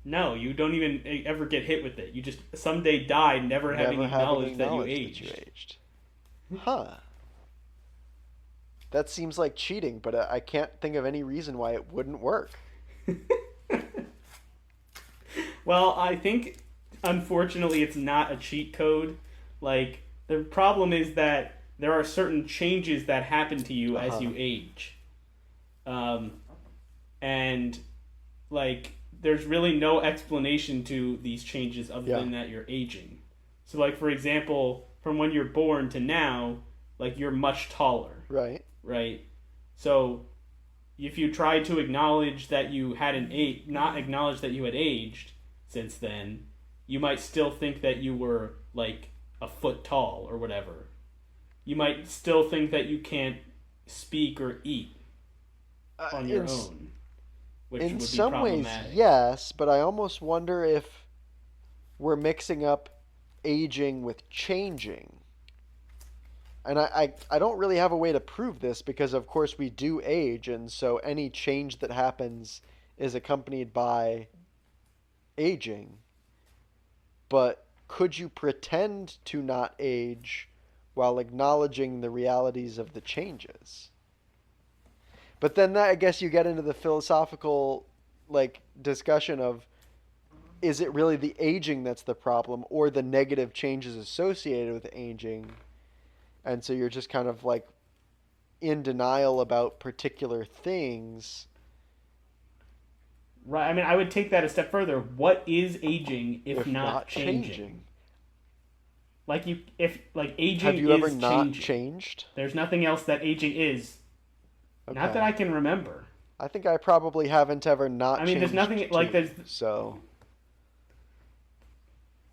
No, you don't even ever get hit with it. You just someday die, never having Never having acknowledged that you acknowledged that you aged. aged. Huh. That seems like cheating, but I can't think of any reason why it wouldn't work. Well, I think unfortunately it's not a cheat code. Like the problem is that there are certain changes that happen to you Uh as huh. you age. Um, and like there's really no explanation to these changes other Yeah. than that you're aging. So like for example, from when you're born to now, like you're much taller, Right. right? So if you try to acknowledge that you hadn't not acknowledge that you had aged since then, you might still think that you were like a foot tall or whatever. You might still think that you can't speak or eat on your own, which In would be some ways, problematic. yes, but I almost wonder if we're mixing up aging with changing. And I don't really have a way to prove this because, of course, we do age, and so any change that happens is accompanied by aging. But could you pretend to not age while acknowledging the realities of the changes? But then that, I guess you get into the philosophical like discussion of, is it really the aging that's the problem or the negative changes associated with aging? And so you're just kind of like in denial about particular things. Right. I mean, I would take that a step further. What is aging if not changing? Like if like aging Have you is ever not changing. changed? There's nothing else that aging is. Not that Okay. I can remember. I think I probably haven't ever not I mean, there's changed nothing like too, so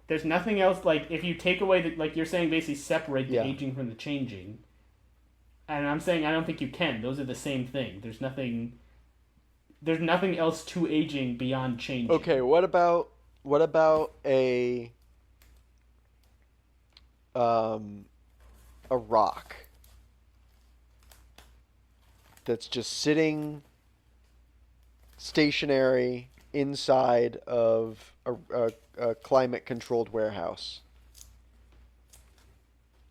there's nothing else like if you take away the like you're saying basically separate the Yeah. aging from the changing. And I'm saying I don't think you can. Those are the same thing. There's nothing else to aging beyond changing. okay, what about um a rock that's just sitting stationary inside of a climate controlled warehouse?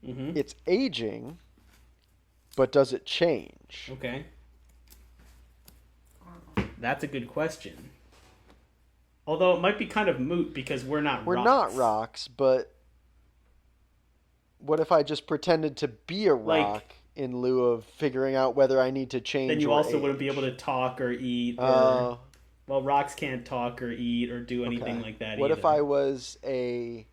Mhm. It's aging, but does it change? Okay. That's a good question. Although it might be kind of moot because we're not We're rocks. not rocks, but what if I just pretended to be a Like- rock in lieu of figuring out whether I need to change Then you or also wouldn't be age? able to talk or eat or Uh, well, rocks can't talk or eat or do anything okay. like that What either. if I was a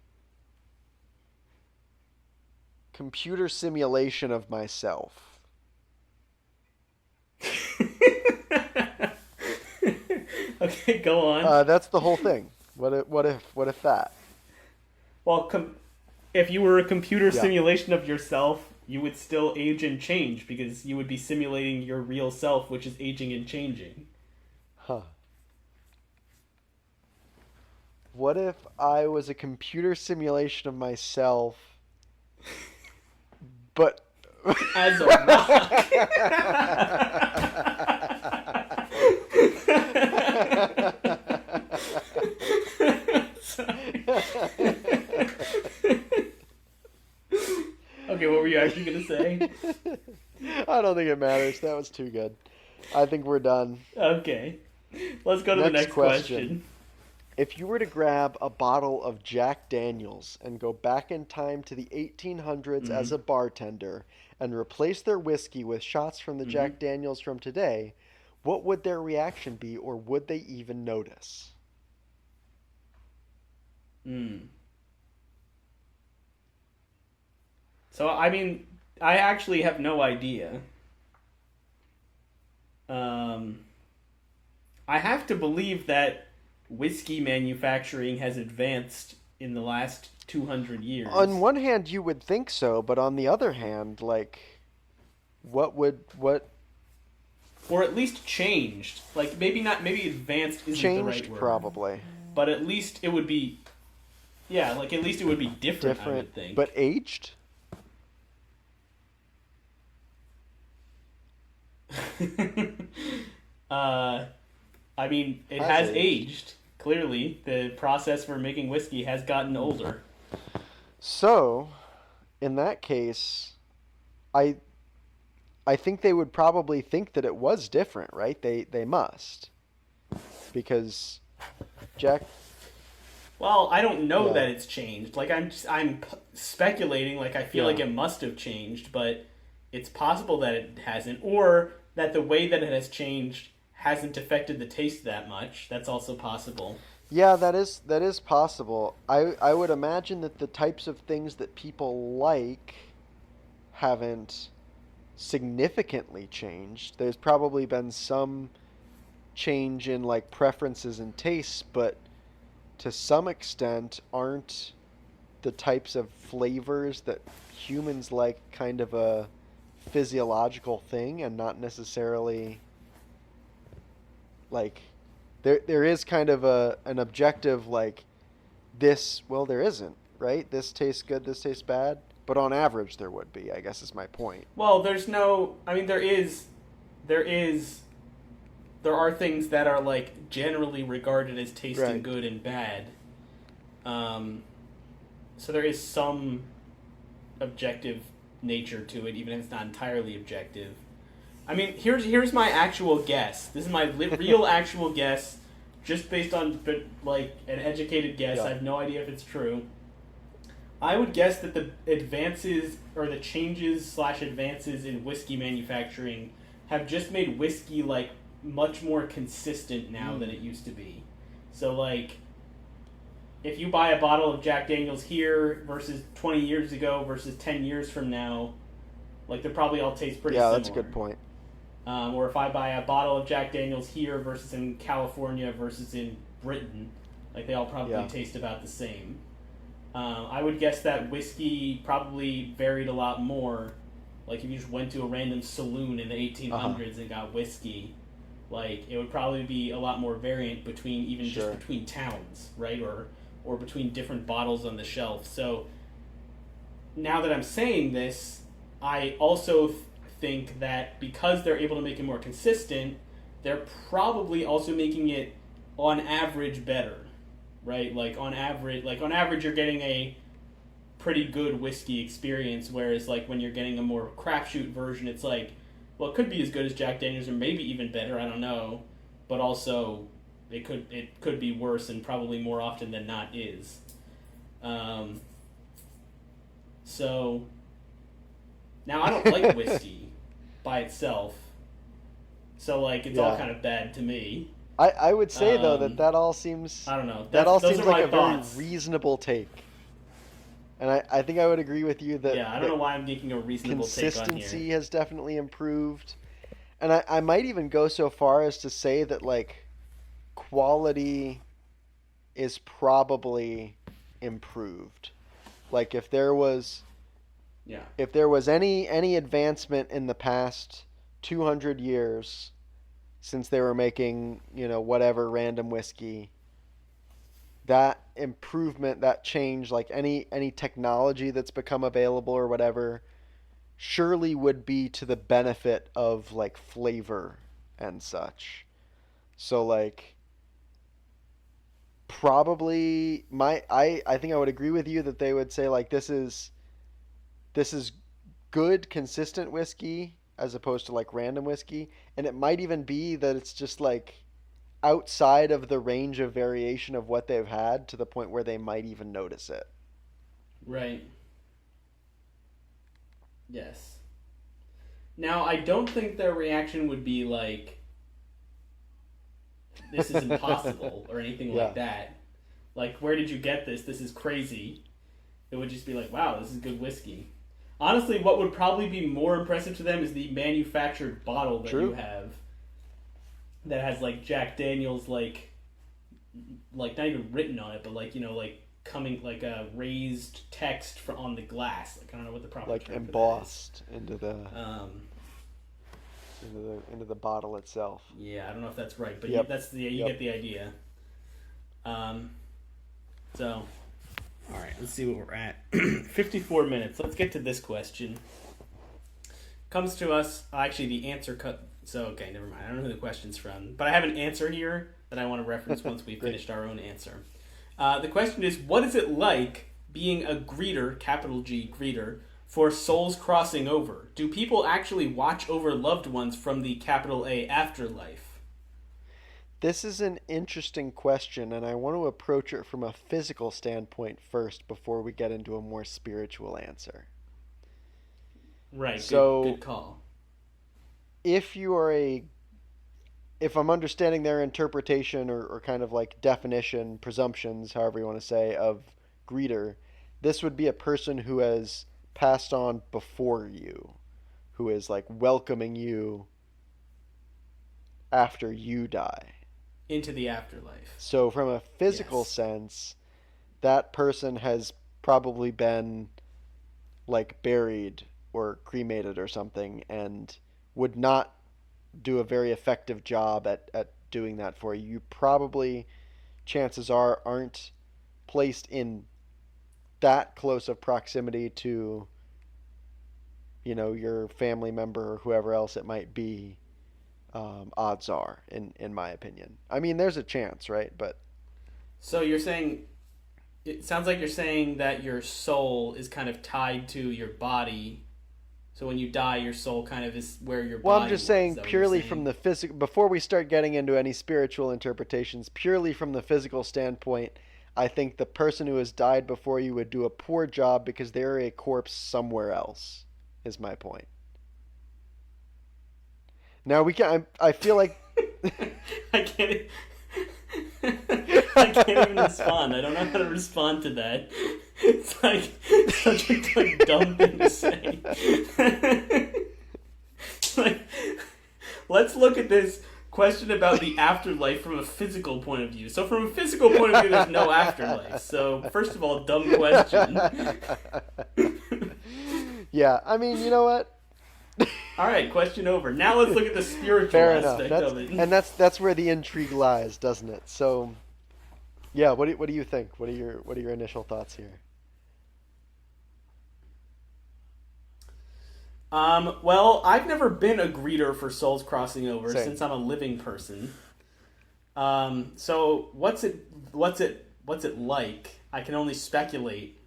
computer simulation of myself? Okay, go on. That's the whole thing. What if that? Well, if you were a computer Yeah. simulation of yourself, you would still age and change because you would be simulating your real self, which is aging and changing. Huh. What if I was a computer simulation of myself, but As a rock. Sorry. Okay, what were you actually gonna say? I don't think it matters. That was too good. I think we're done. Okay, let's go to the Next next question. question. If you were to grab a bottle of Jack Daniels and go back in time to the 1800s as a bartender and replace their whiskey with shots from the Jack Daniels from today, what would their reaction be, or would they even notice? So, I mean, I actually have no idea. I have to believe that whiskey manufacturing has advanced in the last 200 years. On one hand, you would think so, but on the other hand, like, what? Or at least changed. Like, maybe advanced isn't the Changed, right word. probably. But at least it would be, yeah, like at least it would be different, I would think. But aged? I mean, it Has has aged. Clearly, the process for making whiskey has gotten older. So, in that case, I think they would probably think that it was different, right? They must. Because Jack Well, I don't know Yeah. that it's changed. Like I'm speculating. Like I feel Yeah. like it must have changed, but it's possible that it hasn't, or that the way that it has changed hasn't affected the taste that much. That's also possible. Yeah, that is possible. I would imagine that the types of things that people like haven't significantly changed. There's probably been some change in like preferences and tastes, but to some extent aren't the types of flavors that humans like kind of a physiological thing and not necessarily like there is kind of a an objective like this, well, there isn't, right? This tastes good, this tastes bad, but on average there would be, I guess is my point. Well, there's no. I mean, there is, there are things that are like generally regarded as tasting Right. good and bad. Um, so there is some objective nature to it, even if it's not entirely objective. I mean, here's my actual guess. This is my real actual guess, just based on like an educated guess. Yeah. I have no idea if it's true. I would guess that the advances or the changes slash advances in whiskey manufacturing have just made whiskey like much more consistent now than it used to be. So like if you buy a bottle of Jack Daniels here versus 20 years ago versus 10 years from now, like they probably all taste pretty Yeah, similar. that's a good point. Or if I buy a bottle of Jack Daniels here versus in California versus in Britain, like they all probably taste about the same. I would guess that whiskey probably varied a lot more. Like if you just went to a random saloon in the 1800s and got whiskey, like it would probably be a lot more variant between even Sure. just between towns, right? Or between different bottles on the shelf. So now that I'm saying this, I also think that because they're able to make it more consistent, they're probably also making it on average better, right? Like on average, you're getting a pretty good whiskey experience. Whereas like when you're getting a more crapshoot version, it's like, well, it could be as good as Jack Daniels or maybe even better. I don't know, but also it could be worse and probably more often than not is. Um, so now I don't like whiskey by itself, so like it's all kind of bad to me. I would say though Um, that all seems I don't know. that all Those seems are like my a thoughts. very reasonable take. And I think I would agree with you that Yeah, I don't know why I'm making a reasonable take on consistency here. has definitely improved. And I might even go so far as to say that like quality is probably improved. Like Yeah. if there was any advancement in the past 200 years since they were making, whatever random whiskey, that improvement, that change, like any technology that's become available or whatever, surely would be to the benefit of like flavor and such. So like probably I think I would agree with you that they would say like this is good consistent whiskey as opposed to like random whiskey, and it might even be that it's just like outside of the range of variation of what they've had to the point where they might even notice it. Right. Yes. Now, I don't think their reaction would be like, this is impossible or anything Yeah. like that. Like, where did you get this? This is crazy. It would just be like, wow, this is good whiskey. Honestly, what would probably be more impressive to them is the manufactured bottle that you True. have that has like Jack Daniels like not even written on it, but like like coming like a raised text on the glass. Like I don't know what the proper Like term for that is. embossed into the Um, into the bottle itself. yeah, I don't know if that's right, but Yep. you Yep. get the idea. Um, so, all right, let's see what we're at. 54 minutes. Let's get to this question. Comes to us. Actually, the answer cut. So okay, never mind. I don't know who the question's from, but I have an answer here that I want to reference once we Great. finished our own answer. The question is, what is it like being a greeter, capital G greeter, for souls crossing over? Do people actually watch over loved ones from the capital A afterlife? This is an interesting question, and I want to approach it from a physical standpoint first before we get into a more spiritual answer. Right. So, Good call. if you are if I'm understanding their interpretation or kind of like definition, presumptions, however you want to say, of greeter, this would be a person who has passed on before you, who is like welcoming you after you die. Into the afterlife. So, from a physical Yes. sense, that person has probably been like buried or cremated or something and would not do a very effective job at doing that for you. You probably, chances are, aren't placed in that close of proximity to, your family member or whoever else it might be. Odds are, in my opinion. I mean, there's a chance, right? But So you're saying it sounds like you're saying that your soul is kind of tied to your body. So when you die, your soul kind of is where your well, I'm body just was. Is saying that what you're purely from saying? the physical. Before we start getting into any spiritual interpretations, purely from the physical standpoint, I think the person who has died before you would do a poor job because they're a corpse somewhere else. Is my point. Now we can. I feel like. I can't. I can't even respond. I don't know how to respond to that. It's like such a like, dumb thing to say. Like, let's look at this question about the afterlife from a physical point of view. So, from a physical point of view, there's no afterlife. So, first of all, dumb question. Yeah, I mean, you know what? All right, question over. Now let's look at the spiritual Fair enough. aspect That's of it. and that's where the intrigue lies, doesn't it? So, yeah. What do you think? What are your initial thoughts here? Well, I've never been a greeter for Souls Crossing Over Same. since I'm a living person. So what's it like? I can only speculate.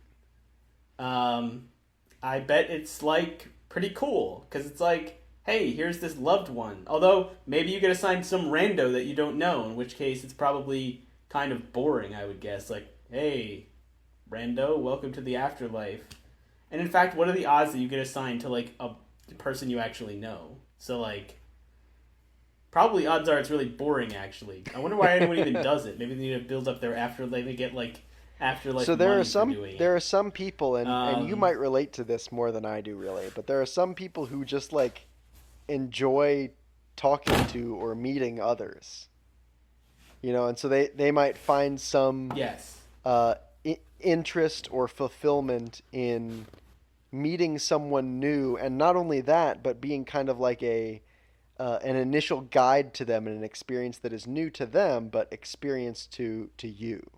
I bet it's like pretty cool because it's like, hey, here's this loved one. Although maybe you get assigned some rando that you don't know, in which case it's probably kind of boring. I would guess like, hey, rando, welcome to the afterlife. And in fact, what are the odds that you get assigned to like a person you actually know? So like, probably odds are it's really boring. Actually, I wonder why anyone even does it. Maybe they need to build up their afterlife. They get like afterlife So there are money for some doing there it. are some people, and you Um, might relate to this more than I do, really. But there are some people who just like enjoy talking to or meeting others. And so they might find some yes. uh, interest or fulfillment in meeting someone new, and not only that, but being kind of like a an initial guide to them in an experience that is new to them, but experience to you.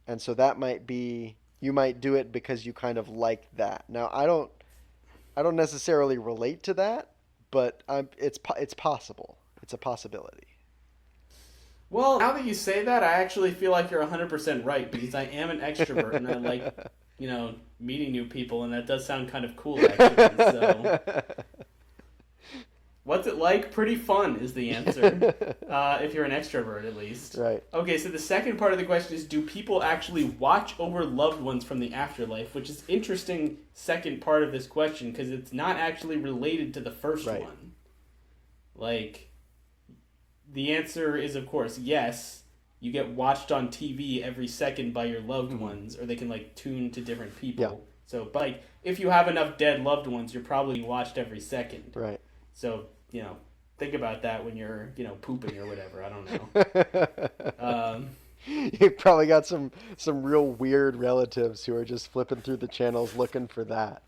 And so that might be you might do it because you kind of like that. Now, I don't necessarily relate to that, but it's possible. It's a possibility. Well, now that you say that, I actually feel like you're 100% right because I am an extrovert and I like, meeting new people, and that does sound kind of cool actually. So, what's it like? Pretty fun is the answer. If you're an extrovert, at least. Right. Okay, so the second part of the question is: do people actually watch over loved ones from the afterlife? Which is interesting. Second part of this question because it's not actually related to the first Right. one. Like, the answer is, of course, yes. You get watched on TV every second by your loved Mhm. ones, or they can like tune to different people. Yeah. So, but like, if you have enough dead loved ones, you're probably being watched every second. Right. So, think about that when you're, pooping or whatever. I don't know. You've probably got some real weird relatives who are just flipping through the channels looking for that.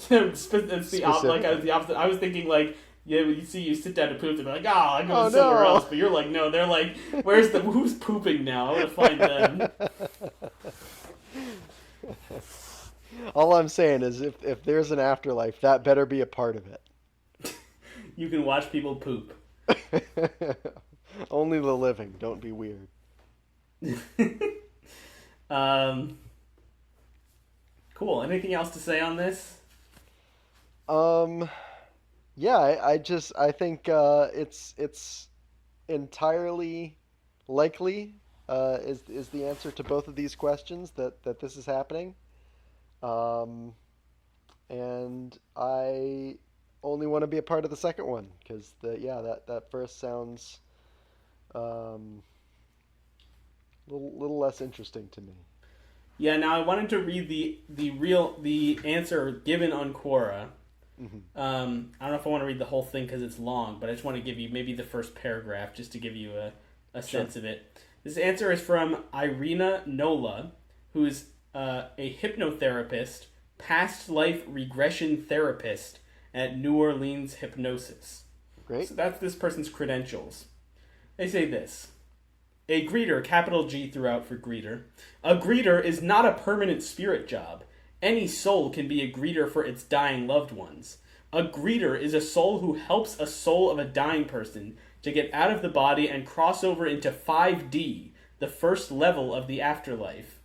It's the like I was Specifically. the opposite. I was thinking like, yeah, when you sit down to poop, they're like, I'm Oh going somewhere no. else. But you're like, no, they're like, who's pooping now? I want to find them. All I'm saying is if there's an afterlife, that better be a part of You can watch people poop. it. Only the living. Don't be weird. um, cool. Anything else to say on this? Um, yeah, I think it's entirely likely is the answer to both of these questions that this is happening. Um, and only want to be a part of the second one because that first sounds little less interesting to me. Yeah. Now I wanted to read the answer given on Quora. I don't know if I want to read the whole thing because it's long, but I just want to give you maybe the first paragraph just to give you a sense of it. This answer is from Irina Nola, who's a hypnotherapist, past life regression therapist at New Orleans Hypnosis. Great. So that's this person's credentials. They say this. A greeter, capital G throughout for greeter. A greeter is not a permanent spirit job. Any soul can be a greeter for its dying loved ones. A greeter is a soul who helps a soul of a dying person to get out of the body and cross over into 5D, the first level of the afterlife.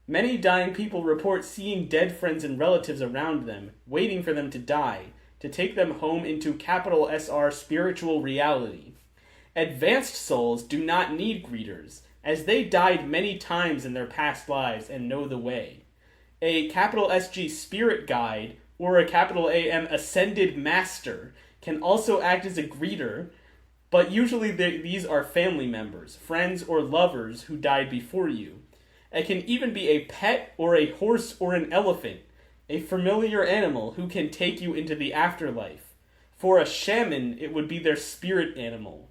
Many dying people report seeing dead friends and relatives around them, waiting for them to die, to take them home into capital SR spiritual reality. Advanced souls do not need greeters, as they died many times in their past lives and know the way. A capital SG spirit guide or a capital AM ascended master can also act as a greeter, but usually these are family members, friends, or lovers who died before you. It can even be a pet or a horse or an elephant, a familiar animal who can take you into the afterlife. For a shaman, it would be their spirit animal.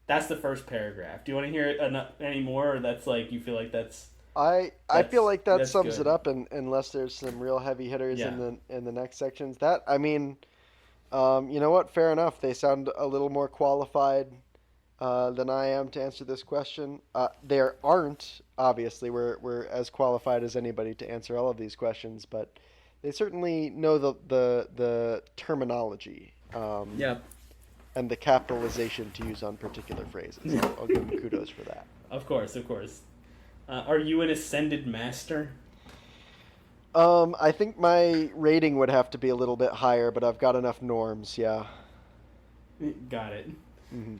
That's the first paragraph. Do you want to hear it any more, or that's like you feel like that's I feel like that sums good. it up, unless there's some real heavy hitters Yeah. in the next sections. That I mean, you know what? Fair enough. They sound a little more qualified than I am to answer this question. There aren't obviously we're as qualified as anybody to answer all of these questions, but they certainly know the terminology Yeah. and the capitalization to use on particular phrases. I'll give them kudos for that. Of course, of course. Are you an ascended master? I think my rating would have to be a little bit higher, but I've got enough norms. Yeah. Got it. Hmm.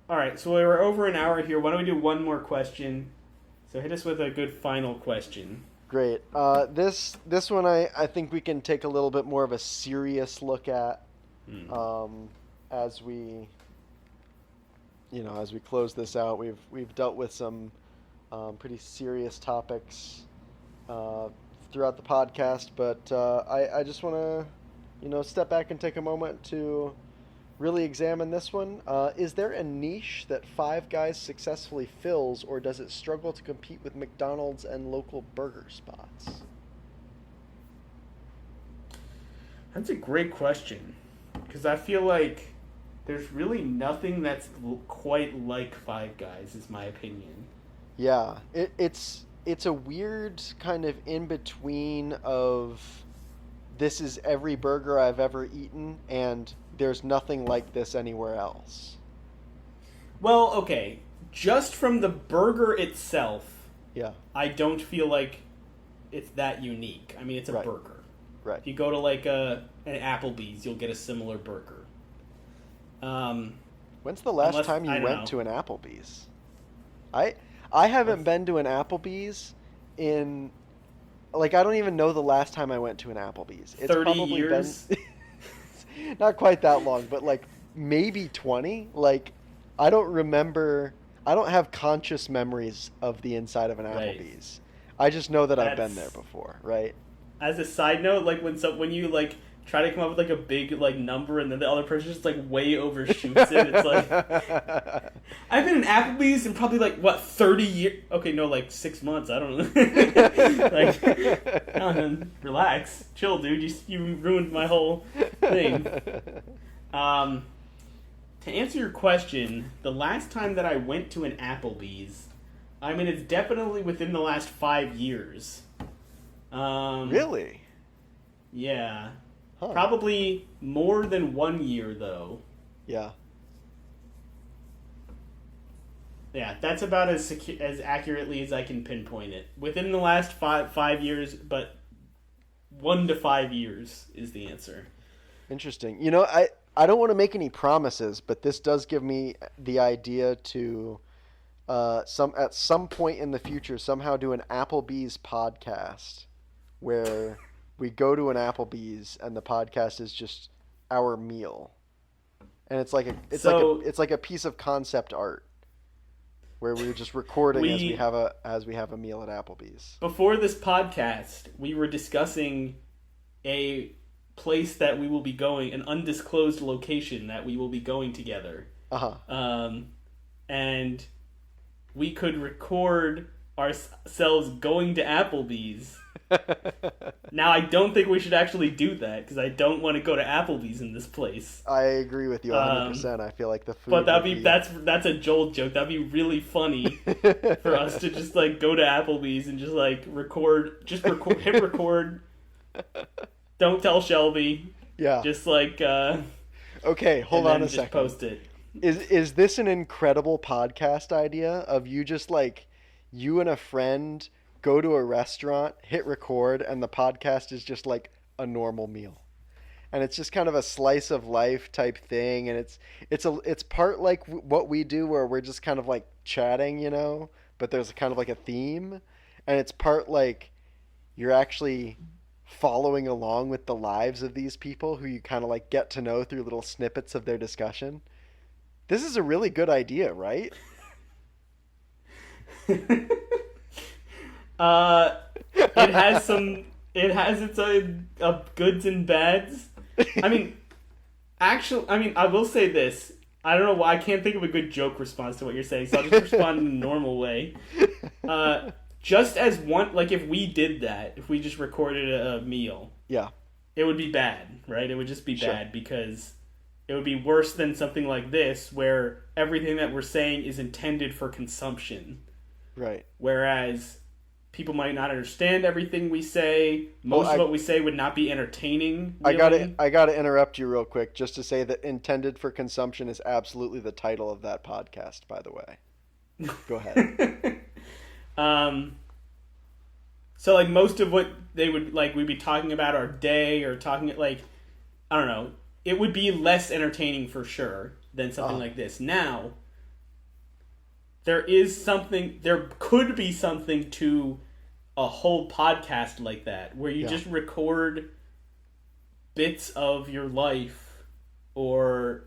All right, so we're over an hour here. Why don't we do one more question? So hit us with a good final question. Great. This one I think we can take a little bit more of a serious look at as we as we close this out. We've dealt with some pretty serious topics throughout the podcast, but I just want to step back and take a moment to really examine this one. Is there a niche that Five Guys successfully fills, or does it struggle to compete with McDonald's and local burger spots? That's a great question, because I feel like there's really nothing that's quite like Five Guys, is my opinion. Yeah, it's a weird kind of in between of this is every burger I've ever eaten and there's nothing like this anywhere else. Well, okay, just from the burger itself, Yeah, I don't feel like it's that unique. I mean, it's a right, burger. right. If you go to like an Applebee's, you'll get a similar burger. When's the last Unless, time you I don't went know. to an Applebee's? I haven't been to an Applebee's in like I don't even know the last time I went to an Applebee's. It's 30 probably years? been not quite that long, but like maybe 20. Like I don't remember. I don't have conscious memories of the inside of an Right. Applebee's. I just know that I've been there That's before, right? As a side note, like when you like try to come up with like a big like number and then the other person just like way overshoots it, it's like I've been in Applebee's in probably like what 30 years. Okay, no, like 6 months. I don't know. Like, relax, chill, dude. You ruined my whole thing. To answer your question, the last time that I went to an Applebee's, I mean, it's definitely within the last 5 years. Really? Yeah. Huh. Probably more than 1 year, though. Yeah. Yeah, that's about as accurately as I can pinpoint it. Within the last five years, but 1 to 5 years is the answer. Interesting. You know, I don't want to make any promises, but this does give me the idea to at some point in the future somehow do an Applebee's podcast where we go to an Applebee's and the podcast is just our meal, and So it's like a piece of concept art where we're just recording we as we have a meal at Applebee's. before this podcast, we were discussing a place that we will be going, an undisclosed location that we will be going together. Uh And we could record ourselves going to Applebee's. huh. Now, I don't think we should actually do that because I don't want to go to Applebee's in this place. I agree with you 100%. I feel like the food. But would be... that's a Joel joke. That'd be really funny for us to just like go to Applebee's and just like hit record. Don't tell Shelby. Yeah. Just like Okay, hold and on then a just second. post it. Is this an incredible podcast idea of you just like you and a friend go to a restaurant, hit record, and the podcast is just like a normal meal, and it's just kind of a slice of life type thing, and it's part like what we do where we're just kind of like chatting, you know, but there's kind of like a theme, and it's part like you're actually following along with the lives of these people who you kind of like get to know through little snippets of their discussion. This is a really good idea, right? It has its own goods and bads. I mean, I will say this. I don't know why I can't think of a good joke response to what you're saying, so I'll just respond in a normal way. Just as one, like if we did that, if we just recorded a meal, Yeah, it would be bad, right? It would just be Sure. bad because it would be worse than something like this where everything that we're saying is intended for consumption. right. Whereas people might not understand everything we say. Most of what we say would not be entertaining. Really. I gotta interrupt you real quick just to say that intended for consumption is absolutely the title of that podcast, by the way. Go ahead. So like most of what they would like, we'd be talking about our day or talking like, I don't know. It would be less entertaining for sure than something like this. Now, there could be something to a whole podcast like that where you just record bits of your life, or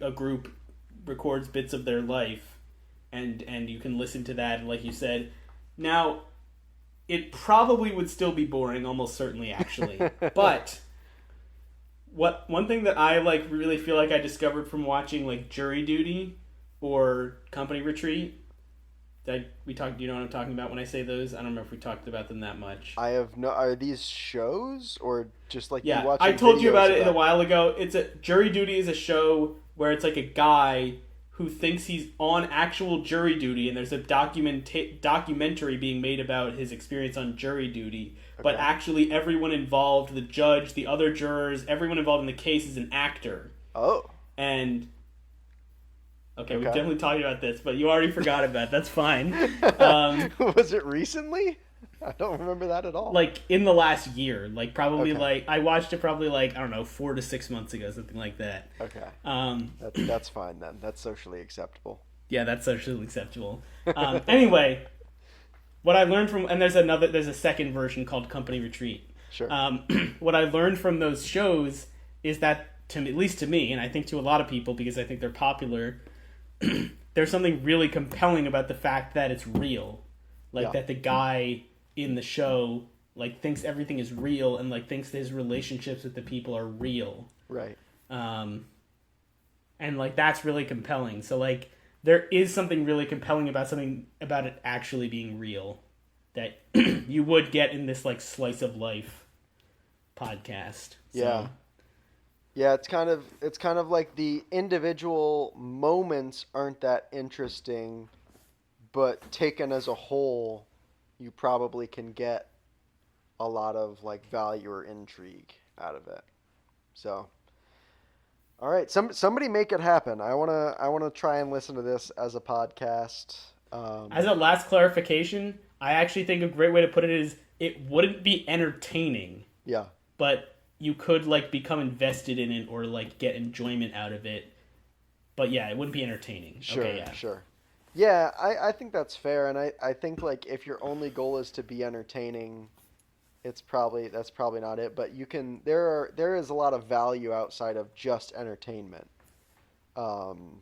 a group records bits of their life, and you can listen to that, like you said. Now, it probably would still be boring, almost certainly, actually. But one thing that I like really feel like I discovered from watching like Jury Duty or Company Retreat, do you know what I'm talking about when I say those? I don't remember if we talked about them that much. I have no. Are these shows or just like Yeah, you watching I told you videos about it a while ago. Jury Duty is a show where it's like a guy who thinks he's on actual jury duty, and there's a documentary being made about his experience on jury duty. But actually, everyone involved, the judge, the other jurors, everyone involved in the case is an actor. Oh. And okay, we've definitely talked about this, but you already forgot about it. That's fine. Was it recently? I don't remember that at all. Like in the last year, like probably like I watched it probably like I don't know 4 to 6 months ago, something like that. Okay. That's fine then. That's socially acceptable. Yeah, that's socially acceptable. Anyway, what I learned from, and there's a second version called Company Retreat. Sure. What I learned from those shows is that, at least to me, and I think to a lot of people because I think they're popular, there's something really compelling about the fact that it's real. Like that the guy in the show like thinks everything is real and like thinks his relationships with the people are real. Right. And like that's really compelling. So like there is something really compelling about it actually being real that you would get in this like slice of life podcast. So, Yeah. Yeah, it's kind of like the individual moments aren't that interesting, but taken as a whole, you probably can get a lot of like value or intrigue out of it. So, all right, somebody make it happen. I wanna try and listen to this as a podcast. As a last clarification, I actually think a great way to put it is it wouldn't be entertaining. Yeah. But you could like become invested in it or like get enjoyment out of it. But yeah, it wouldn't be entertaining. Sure. Okay, yeah. Sure. Yeah, I think that's fair, and I think like if your only goal is to be entertaining, that's probably not it. But there is a lot of value outside of just entertainment. Um,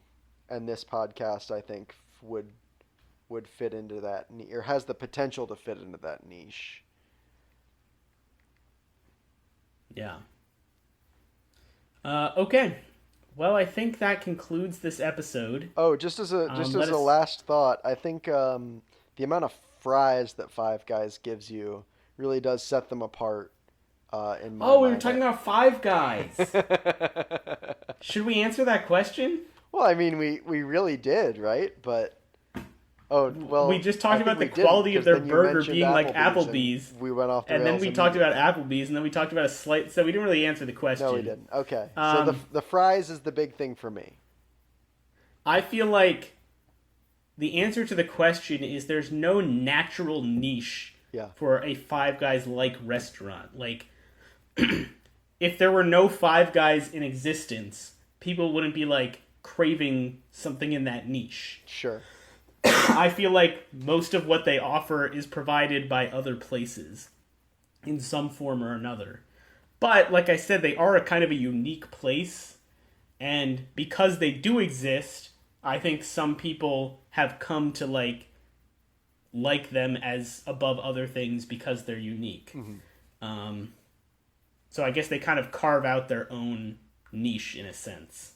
and this podcast, I think, would fit into that or has the potential to fit into that niche. Yeah. Okay. Well, I think that concludes this episode. Oh, just as a Let us. last thought, I think the amount of fries that Five Guys gives you really does set them apart. In my Oh, we were mind. talking about Five Guys. Should we answer that question? Well, I mean, we really did, right? But oh, well, We just talked I think about the we didn't, quality of 'cause their then you burger mentioned being like and Applebee's. we went off the And then rails we talked about immediately. Applebee's, and then we talked about a slight. So we didn't really answer the question. No, we didn't. Okay, so Um, the fries is the big thing for me. I feel like the answer to the question is there's no natural niche Yeah. for a Five Guys like restaurant. Like, if there were no Five Guys in existence, people wouldn't be like craving something in that niche. Sure. I feel like most of what they offer is provided by other places in some form or another. But like I said, they are a kind of a unique place, and because they do exist, I think some people have come to like them as above other things because they're unique. So I guess they kind of carve out their own niche in a sense.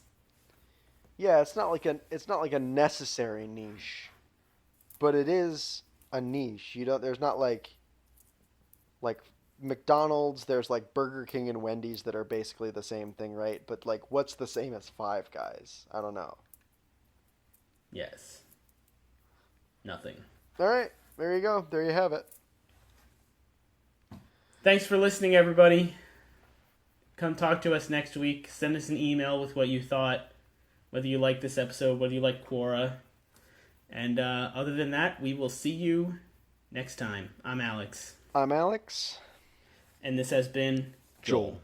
Yeah, it's not like a necessary niche, but it is a niche. You don't. There's not like McDonald's. There's like Burger King and Wendy's that are basically the same thing, right? But like, what's the same as Five Guys? I don't know. Yes. Nothing. All right, there you go. There you have it. Thanks for listening, everybody. Come talk to us next week. Send us an email with what you thought, whether you liked this episode, whether you like Quora. And other than that, we will see you next time. I'm Alex. I'm Alex. And this has been Joel.